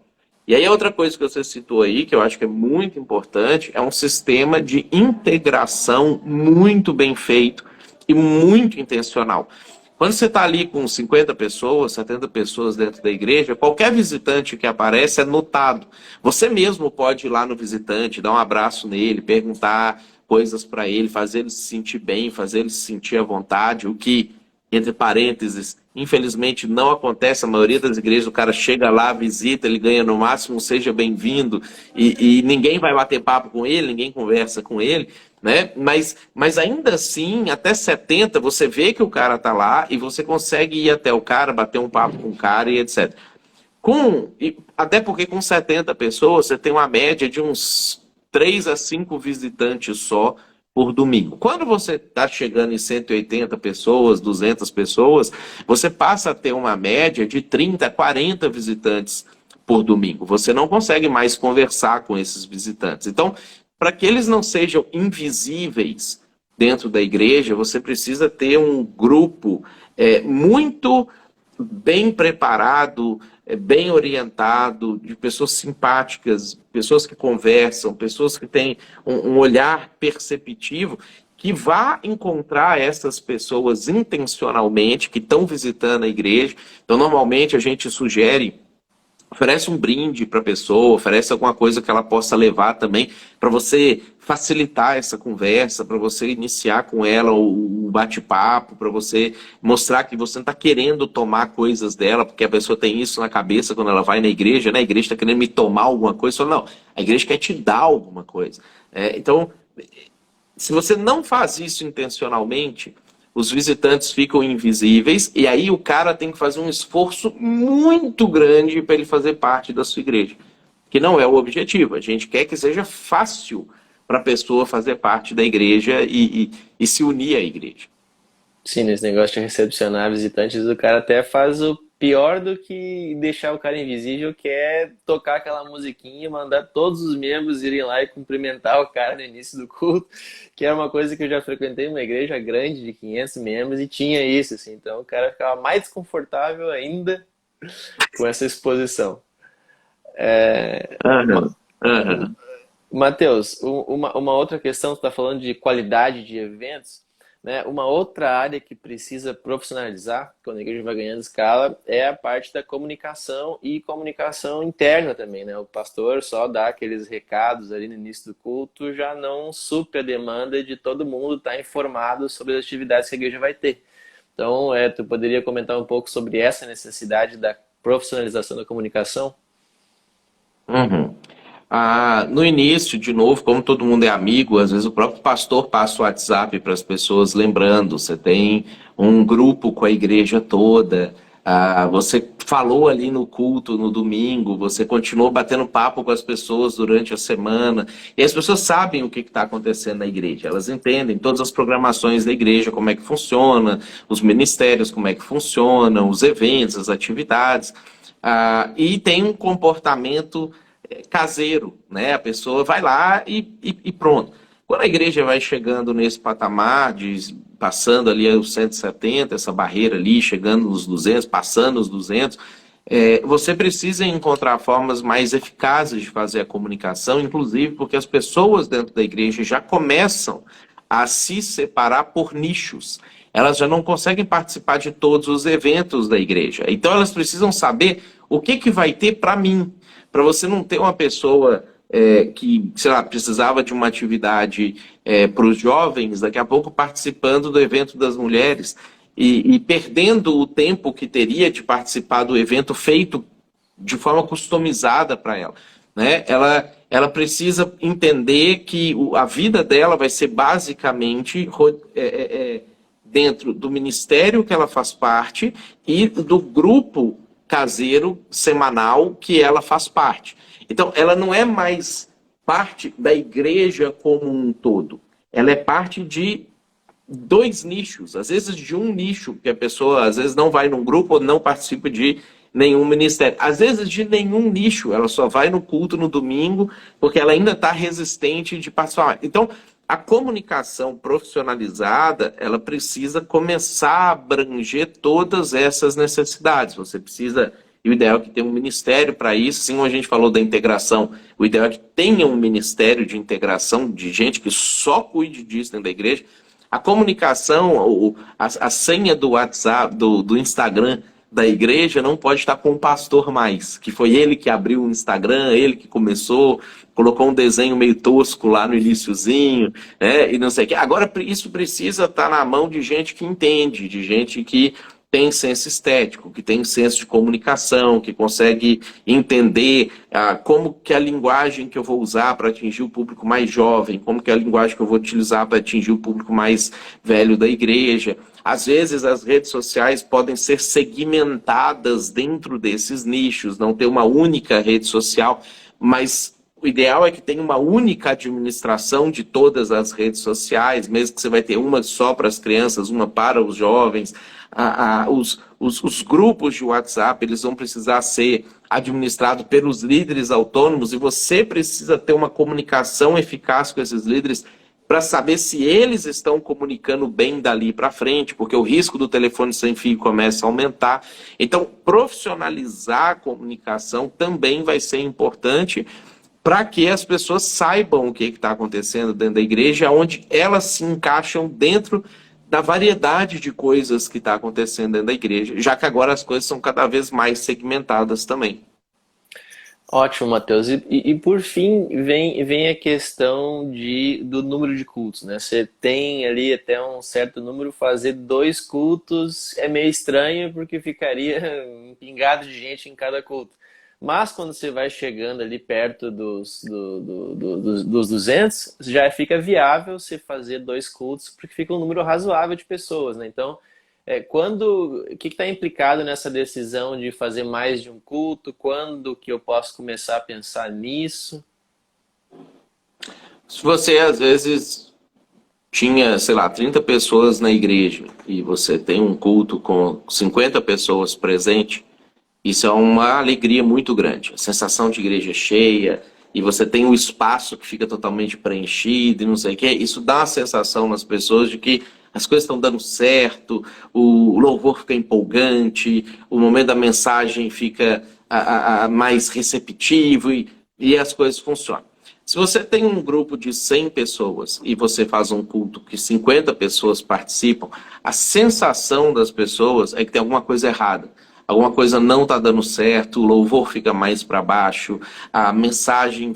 E aí outra coisa que você citou aí, que eu acho que é muito importante, é um sistema de integração muito bem feito e muito intencional. Quando você está ali com 50 pessoas, 70 pessoas dentro da igreja, qualquer visitante que aparece é notado. Você mesmo pode ir lá no visitante, dar um abraço nele, perguntar coisas para ele, fazer ele se sentir bem, fazer ele se sentir à vontade, o que, entre parênteses, infelizmente não acontece. A maioria das igrejas, o cara chega lá, visita, ele ganha no máximo um seja bem-vindo, e ninguém vai bater papo com ele, ninguém conversa com ele, né? Mas ainda assim, até 70, você vê que o cara tá lá e você consegue ir até o cara, bater um papo com o cara e etc. Até porque com 70 pessoas, você tem uma média de uns 3 a 5 visitantes só por domingo. Quando você está chegando em 180 pessoas, 200 pessoas, você passa a ter uma média de 30 a 40 visitantes por domingo. Você não consegue mais conversar com esses visitantes. Então, para que eles não sejam invisíveis dentro da igreja, você precisa ter um grupo muito bem preparado, bem orientado, de pessoas simpáticas, pessoas que conversam, pessoas que têm um olhar perceptivo, que vá encontrar essas pessoas intencionalmente, que estão visitando a igreja. Então, normalmente, a gente sugere, oferece um brinde para a pessoa, oferece alguma coisa que ela possa levar também, para você facilitar essa conversa, para você iniciar com ela o bate-papo, para você mostrar que você não está querendo tomar coisas dela, porque a pessoa tem isso na cabeça quando ela vai na igreja, né? A igreja está querendo me tomar alguma coisa. Não, a igreja quer te dar alguma coisa. Então, se você não faz isso intencionalmente, os visitantes ficam invisíveis, e aí o cara tem que fazer um esforço muito grande para ele fazer parte da sua igreja, que não é o objetivo. A gente quer que seja fácil para a pessoa fazer parte da igreja e se unir à igreja. Sim, nesse negócio de recepcionar visitantes, o cara até faz o pior do que deixar o cara invisível, que é tocar aquela musiquinha e mandar todos os membros irem lá e cumprimentar o cara no início do culto, que era uma coisa que eu já frequentei uma igreja grande de 500 membros e tinha isso, assim, então o cara ficava mais desconfortável ainda com essa exposição. Aham, aham. Matheus, uma outra questão, você está falando de qualidade de eventos, né? Uma outra área que precisa profissionalizar, quando a igreja vai ganhando escala, é a parte da comunicação e comunicação interna também, né? O pastor só dá aqueles recados ali no início do culto, já não supre a demanda de todo mundo estar informado sobre as atividades que a igreja vai ter. Então, tu poderia comentar um pouco sobre essa necessidade da profissionalização da comunicação? Uhum. No início, de novo, como todo mundo é amigo, às vezes o próprio pastor passa o WhatsApp para as pessoas, lembrando, você tem um grupo com a igreja toda, você falou ali no culto, no domingo, você continuou batendo papo com as pessoas durante a semana, e as pessoas sabem o que está acontecendo na igreja, elas entendem todas as programações da igreja, como é que funciona, os ministérios, como é que funcionam, os eventos, as atividades, e tem um comportamento caseiro, né? A pessoa vai lá e pronto. Quando a igreja vai chegando nesse patamar, passando ali os 170, essa barreira ali, chegando nos 200, passando os 200, você precisa encontrar formas mais eficazes de fazer a comunicação, inclusive porque as pessoas dentro da igreja já começam a se separar por nichos. Elas já não conseguem participar de todos os eventos da igreja. Então elas precisam saber o que vai ter para mim. Para você não ter uma pessoa que, sei lá, precisava de uma atividade para os jovens, daqui a pouco participando do evento das mulheres e perdendo o tempo que teria de participar do evento feito de forma customizada para ela, né? Ela precisa entender que a vida dela vai ser basicamente dentro do ministério que ela faz parte e do grupo caseiro semanal que ela faz parte. Então, ela não é mais parte da igreja como um todo. Ela é parte de 2 nichos, às vezes de um nicho, que a pessoa às vezes não vai num grupo ou não participa de nenhum ministério. Às vezes de nenhum nicho, ela só vai no culto no domingo porque ela ainda está resistente de participar. Então, a comunicação profissionalizada, ela precisa começar a abranger todas essas necessidades. Você precisa, e o ideal é que tenha um ministério para isso, assim como a gente falou da integração, o ideal é que tenha um ministério de integração, de gente que só cuide disso dentro da igreja. A comunicação, a senha do WhatsApp, do Instagram da igreja não pode estar com o pastor mais, que foi ele que abriu o Instagram, ele que começou, colocou um desenho meio tosco lá no iniciozinho, né, e não sei o quê. Agora isso precisa estar na mão de gente que entende, de gente que tem senso estético, que tem senso de comunicação, que consegue entender como que a linguagem que eu vou usar para atingir o público mais jovem, como que é a linguagem que eu vou utilizar para atingir o público mais velho da igreja. Às vezes as redes sociais podem ser segmentadas dentro desses nichos, não ter uma única rede social, mas o ideal é que tenha uma única administração de todas as redes sociais, mesmo que você vai ter uma só para as crianças, uma para os jovens. Os grupos de WhatsApp, eles vão precisar ser administrados pelos líderes autônomos e você precisa ter uma comunicação eficaz com esses líderes para saber se eles estão comunicando bem dali para frente, porque o risco do telefone sem fio começa a aumentar. Então, profissionalizar a comunicação também vai ser importante para que as pessoas saibam o que está acontecendo dentro da igreja, onde elas se encaixam dentro da variedade de coisas que está acontecendo dentro da igreja, já que agora as coisas são cada vez mais segmentadas também. Ótimo, Matheus. E por fim, vem a questão do número de cultos, né? Você tem ali até um certo número, fazer 2 cultos é meio estranho, porque ficaria um pingado de gente em cada culto. Mas quando você vai chegando ali perto dos 200, já fica viável você fazer 2 cultos, porque fica um número razoável de pessoas, né? Então, o que está implicado nessa decisão de fazer mais de um culto? Quando que eu posso começar a pensar nisso? Se você, às vezes, tinha, sei lá, 30 pessoas na igreja e você tem um culto com 50 pessoas presentes, isso é uma alegria muito grande. A sensação de igreja cheia, e você tem um espaço que fica totalmente preenchido e não sei o quê, isso dá a sensação nas pessoas de que as coisas estão dando certo, o louvor fica empolgante, o momento da mensagem fica mais receptivo e as coisas funcionam. Se você tem um grupo de 100 pessoas e você faz um culto que 50 pessoas participam, a sensação das pessoas é que tem alguma coisa errada. Alguma coisa não está dando certo, o louvor fica mais para baixo, a mensagem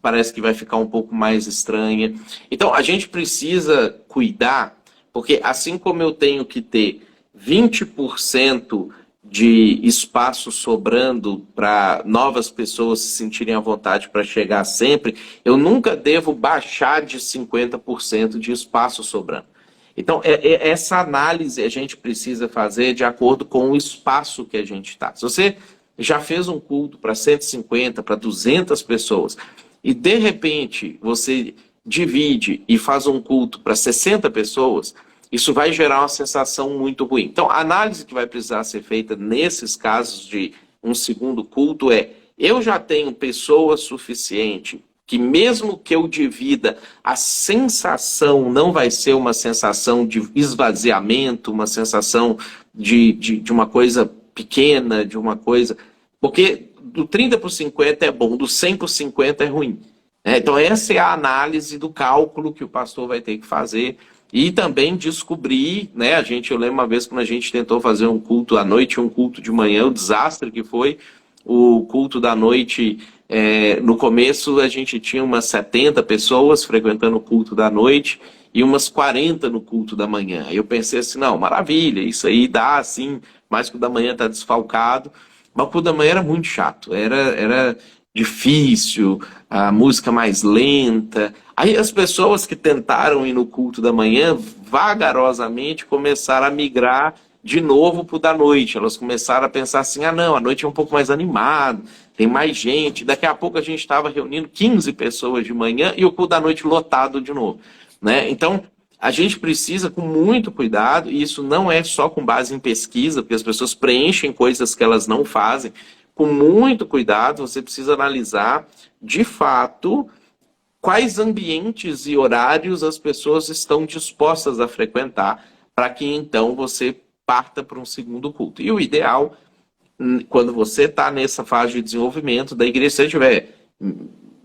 parece que vai ficar um pouco mais estranha. Então, a gente precisa cuidar, porque assim como eu tenho que ter 20% de espaço sobrando para novas pessoas se sentirem à vontade para chegar sempre, eu nunca devo baixar de 50% de espaço sobrando. Então, essa análise a gente precisa fazer de acordo com o espaço que a gente está. Se você já fez um culto para 150, para 200 pessoas, e de repente você divide e faz um culto para 60 pessoas, isso vai gerar uma sensação muito ruim. Então, a análise que vai precisar ser feita nesses casos de um segundo culto eu já tenho pessoas suficientes que mesmo que eu divida, a sensação não vai ser uma sensação de esvaziamento, uma sensação de uma coisa pequena, de uma coisa... Porque do 30 para o 50 é bom, do 100 para o 50 é ruim. Então essa é a análise do cálculo que o pastor vai ter que fazer e também descobrir, né? Eu lembro uma vez quando a gente tentou fazer um culto à noite e um culto de manhã, o desastre que foi o culto da noite. No começo a gente tinha umas 70 pessoas frequentando o culto da noite e umas 40 no culto da manhã. Aí eu pensei assim, não, maravilha, isso aí dá assim, mas que o da manhã está desfalcado. Mas o culto da manhã era muito chato, era difícil, a música mais lenta. Aí as pessoas que tentaram ir no culto da manhã, vagarosamente começaram a migrar de novo para o da noite. Elas começaram a pensar assim, não, a noite é um pouco mais animado, tem mais gente. Daqui a pouco a gente estava reunindo 15 pessoas de manhã e o culto da noite lotado de novo, né? Então, a gente precisa com muito cuidado, e isso não é só com base em pesquisa, porque as pessoas preenchem coisas que elas não fazem. Com muito cuidado, você precisa analisar, de fato, quais ambientes e horários as pessoas estão dispostas a frequentar, para que então você parta para um segundo culto. E o ideal, quando você está nessa fase de desenvolvimento da igreja, se você tiver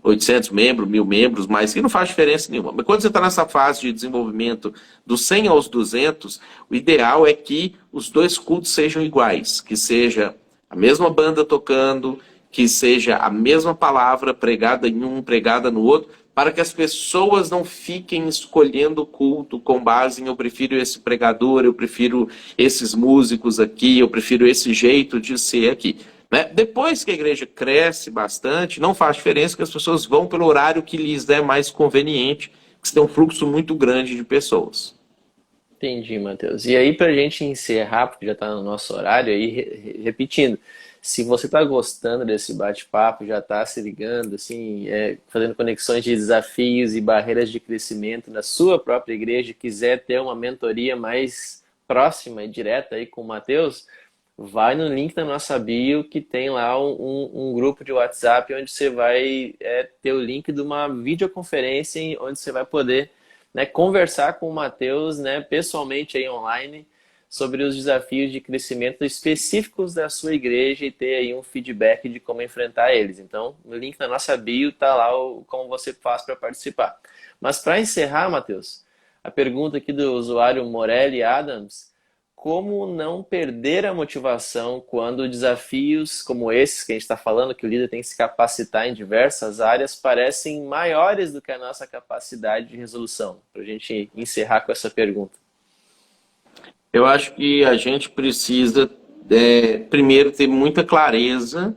800 membros, 1.000 membros, mas que não faz diferença nenhuma. Mas quando você está nessa fase de desenvolvimento dos 100 aos 200, o ideal é que os dois cultos sejam iguais, que seja a mesma banda tocando, que seja a mesma palavra pregada em um, pregada no outro, para que as pessoas não fiquem escolhendo o culto com base em eu prefiro esse pregador, eu prefiro esses músicos aqui, eu prefiro esse jeito de ser aqui. Né? Depois que a igreja cresce bastante, não faz diferença que as pessoas vão pelo horário que lhes é mais conveniente, que você tem um fluxo muito grande de pessoas. Entendi, Matheus. E aí, para a gente encerrar, porque já está no nosso horário, aí, repetindo, se você está gostando desse bate-papo, já está se ligando, assim, fazendo conexões de desafios e barreiras de crescimento na sua própria igreja, quiser ter uma mentoria mais próxima e direta aí com o Matheus, vai no link da nossa bio, que tem lá um grupo de WhatsApp onde você vai ter o link de uma videoconferência onde você vai poder, né, conversar com o Matheus, né, pessoalmente aí online sobre os desafios de crescimento específicos da sua igreja e ter aí um feedback de como enfrentar eles. Então, no link da nossa bio tá lá como você faz para participar. Mas para encerrar, Matheus, a pergunta aqui do usuário Morelli Adams: como não perder a motivação quando desafios como esses que a gente está falando, que o líder tem que se capacitar em diversas áreas, parecem maiores do que a nossa capacidade de resolução? Para a gente encerrar com essa pergunta. Eu acho que a gente precisa, primeiro, ter muita clareza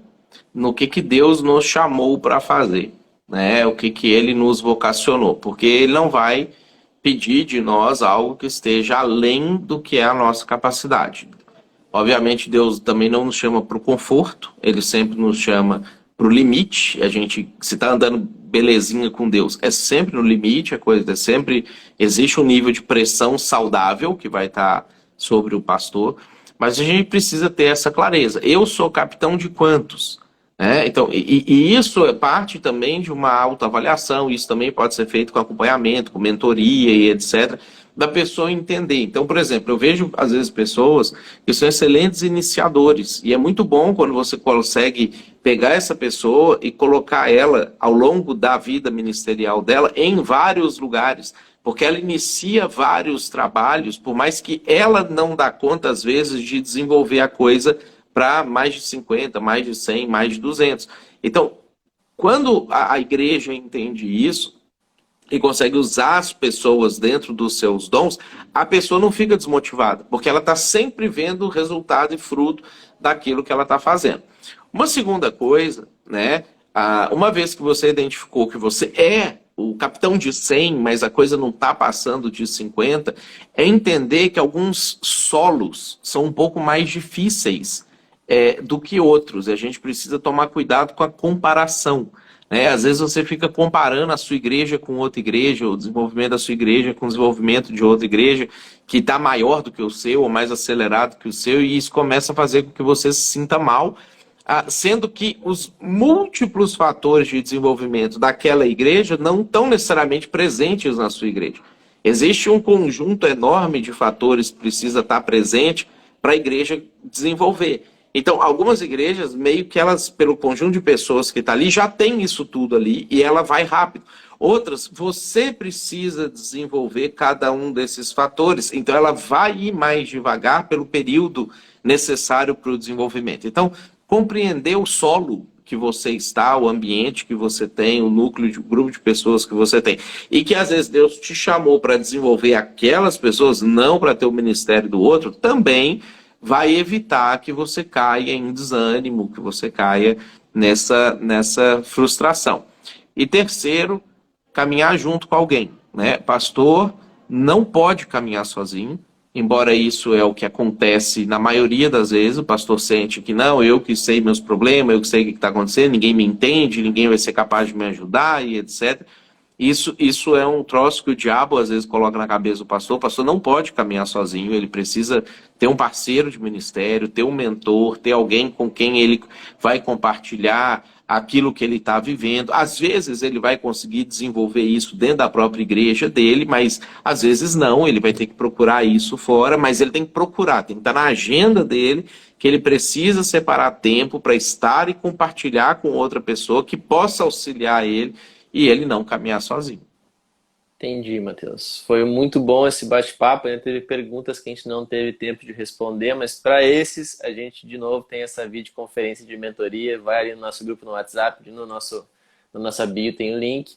no que Deus nos chamou para fazer, né? O que Ele nos vocacionou, porque Ele não vai pedir de nós algo que esteja além do que é a nossa capacidade. Obviamente, Deus também não nos chama para o conforto, Ele sempre nos chama para o limite. A gente, se está andando belezinha com Deus, é sempre no limite, a coisa é sempre, existe um nível de pressão saudável que vai estar sobre o pastor, mas a gente precisa ter essa clareza. Eu sou capitão de quantos? Então, e isso é parte também de uma autoavaliação, isso também pode ser feito com acompanhamento, com mentoria e etc., da pessoa entender. Então, por exemplo, eu vejo às vezes pessoas que são excelentes iniciadores, e é muito bom quando você consegue pegar essa pessoa e colocar ela ao longo da vida ministerial dela em vários lugares, porque ela inicia vários trabalhos, por mais que ela não dá conta às vezes de desenvolver a coisa para mais de 50, mais de 100, mais de 200. Então, quando a igreja entende isso e consegue usar as pessoas dentro dos seus dons, a pessoa não fica desmotivada, porque ela está sempre vendo o resultado e fruto daquilo que ela está fazendo. Uma segunda coisa, né, uma vez que você identificou que você é o capitão de 100, mas a coisa não está passando de 50, é entender que alguns solos são um pouco mais difíceis do que outros. E a gente precisa tomar cuidado com a comparação. Às vezes você fica comparando a sua igreja com outra igreja, o desenvolvimento da sua igreja com o desenvolvimento de outra igreja, que está maior do que o seu, ou mais acelerado que o seu, e isso começa a fazer com que você se sinta mal, sendo que os múltiplos fatores de desenvolvimento daquela igreja não estão necessariamente presentes na sua igreja. Existe um conjunto enorme de fatores que precisa estar presente para a igreja desenvolver. Então, algumas igrejas, meio que elas, pelo conjunto de pessoas que está ali, já tem isso tudo ali e ela vai rápido. Outras, você precisa desenvolver cada um desses fatores, então ela vai ir mais devagar pelo período necessário para o desenvolvimento. Então, compreender o solo que você está, o ambiente que você tem, o núcleo, o grupo de pessoas que você tem. E que às vezes Deus te chamou para desenvolver aquelas pessoas, não para ter o ministério do outro, também vai evitar que você caia em desânimo, que você caia nessa frustração. E terceiro, caminhar junto com alguém, né? Pastor não pode caminhar sozinho, embora isso é o que acontece na maioria das vezes. O pastor sente que não, eu que sei meus problemas, eu que sei o que está acontecendo, ninguém me entende, ninguém vai ser capaz de me ajudar e etc. Isso é um troço que o diabo às vezes coloca na cabeça do pastor. O pastor não pode caminhar sozinho, ele precisa ter um parceiro de ministério, ter um mentor, ter alguém com quem ele vai compartilhar aquilo que ele está vivendo. Às vezes ele vai conseguir desenvolver isso dentro da própria igreja dele, mas às vezes não, ele vai ter que procurar isso fora, mas ele tem que procurar, tem que estar na agenda dele, que ele precisa separar tempo para estar e compartilhar com outra pessoa que possa auxiliar ele e ele não caminhar sozinho. Entendi, Matheus. Foi muito bom esse bate-papo. Ainda teve perguntas que a gente não teve tempo de responder, mas para esses, a gente de novo tem essa videoconferência de mentoria. Vai ali no nosso grupo no WhatsApp, no nossa bio tem o link.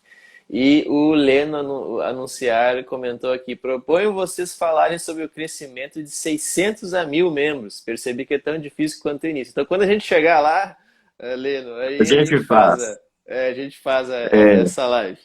E o Leno Anunciar comentou aqui: proponho vocês falarem sobre o crescimento de 600 a 1.000 membros. Percebi que é tão difícil quanto o início. Então, quando a gente chegar lá, Leno, aí A a gente gente faz, faz. a gente faz É, essa live.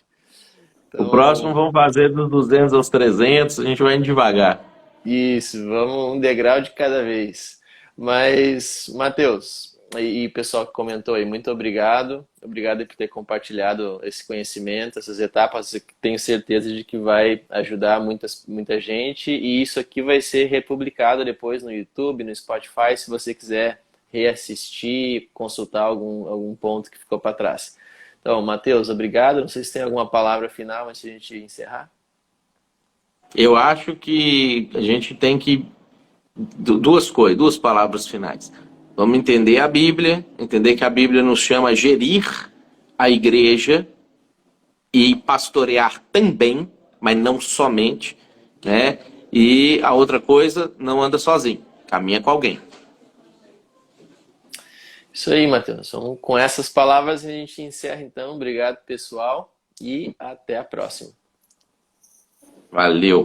o próximo Então, vamos fazer dos 200 aos 300, a gente vai indo devagar. isso, vamos um degrau de cada vez. Mas, Matheus, e pessoal que comentou aí, muito obrigado. Obrigado aí por ter compartilhado esse conhecimento, essas etapas. Eu tenho certeza de que vai ajudar muita gente. E isso aqui vai ser republicado depois no YouTube, no Spotify, se você quiser reassistir, consultar algum ponto que ficou para trás. Então, Matheus, obrigado. Não sei se tem alguma palavra final antes de a gente encerrar. Eu acho que a gente tem que duas coisas, duas palavras finais. Vamos entender a Bíblia, entender que a Bíblia nos chama a gerir a igreja e pastorear também, mas não somente, né? E a outra coisa, não anda sozinho, caminha com alguém. Isso aí, Matheus. Então, com essas palavras a gente encerra então. Obrigado, pessoal, e até a próxima. Valeu!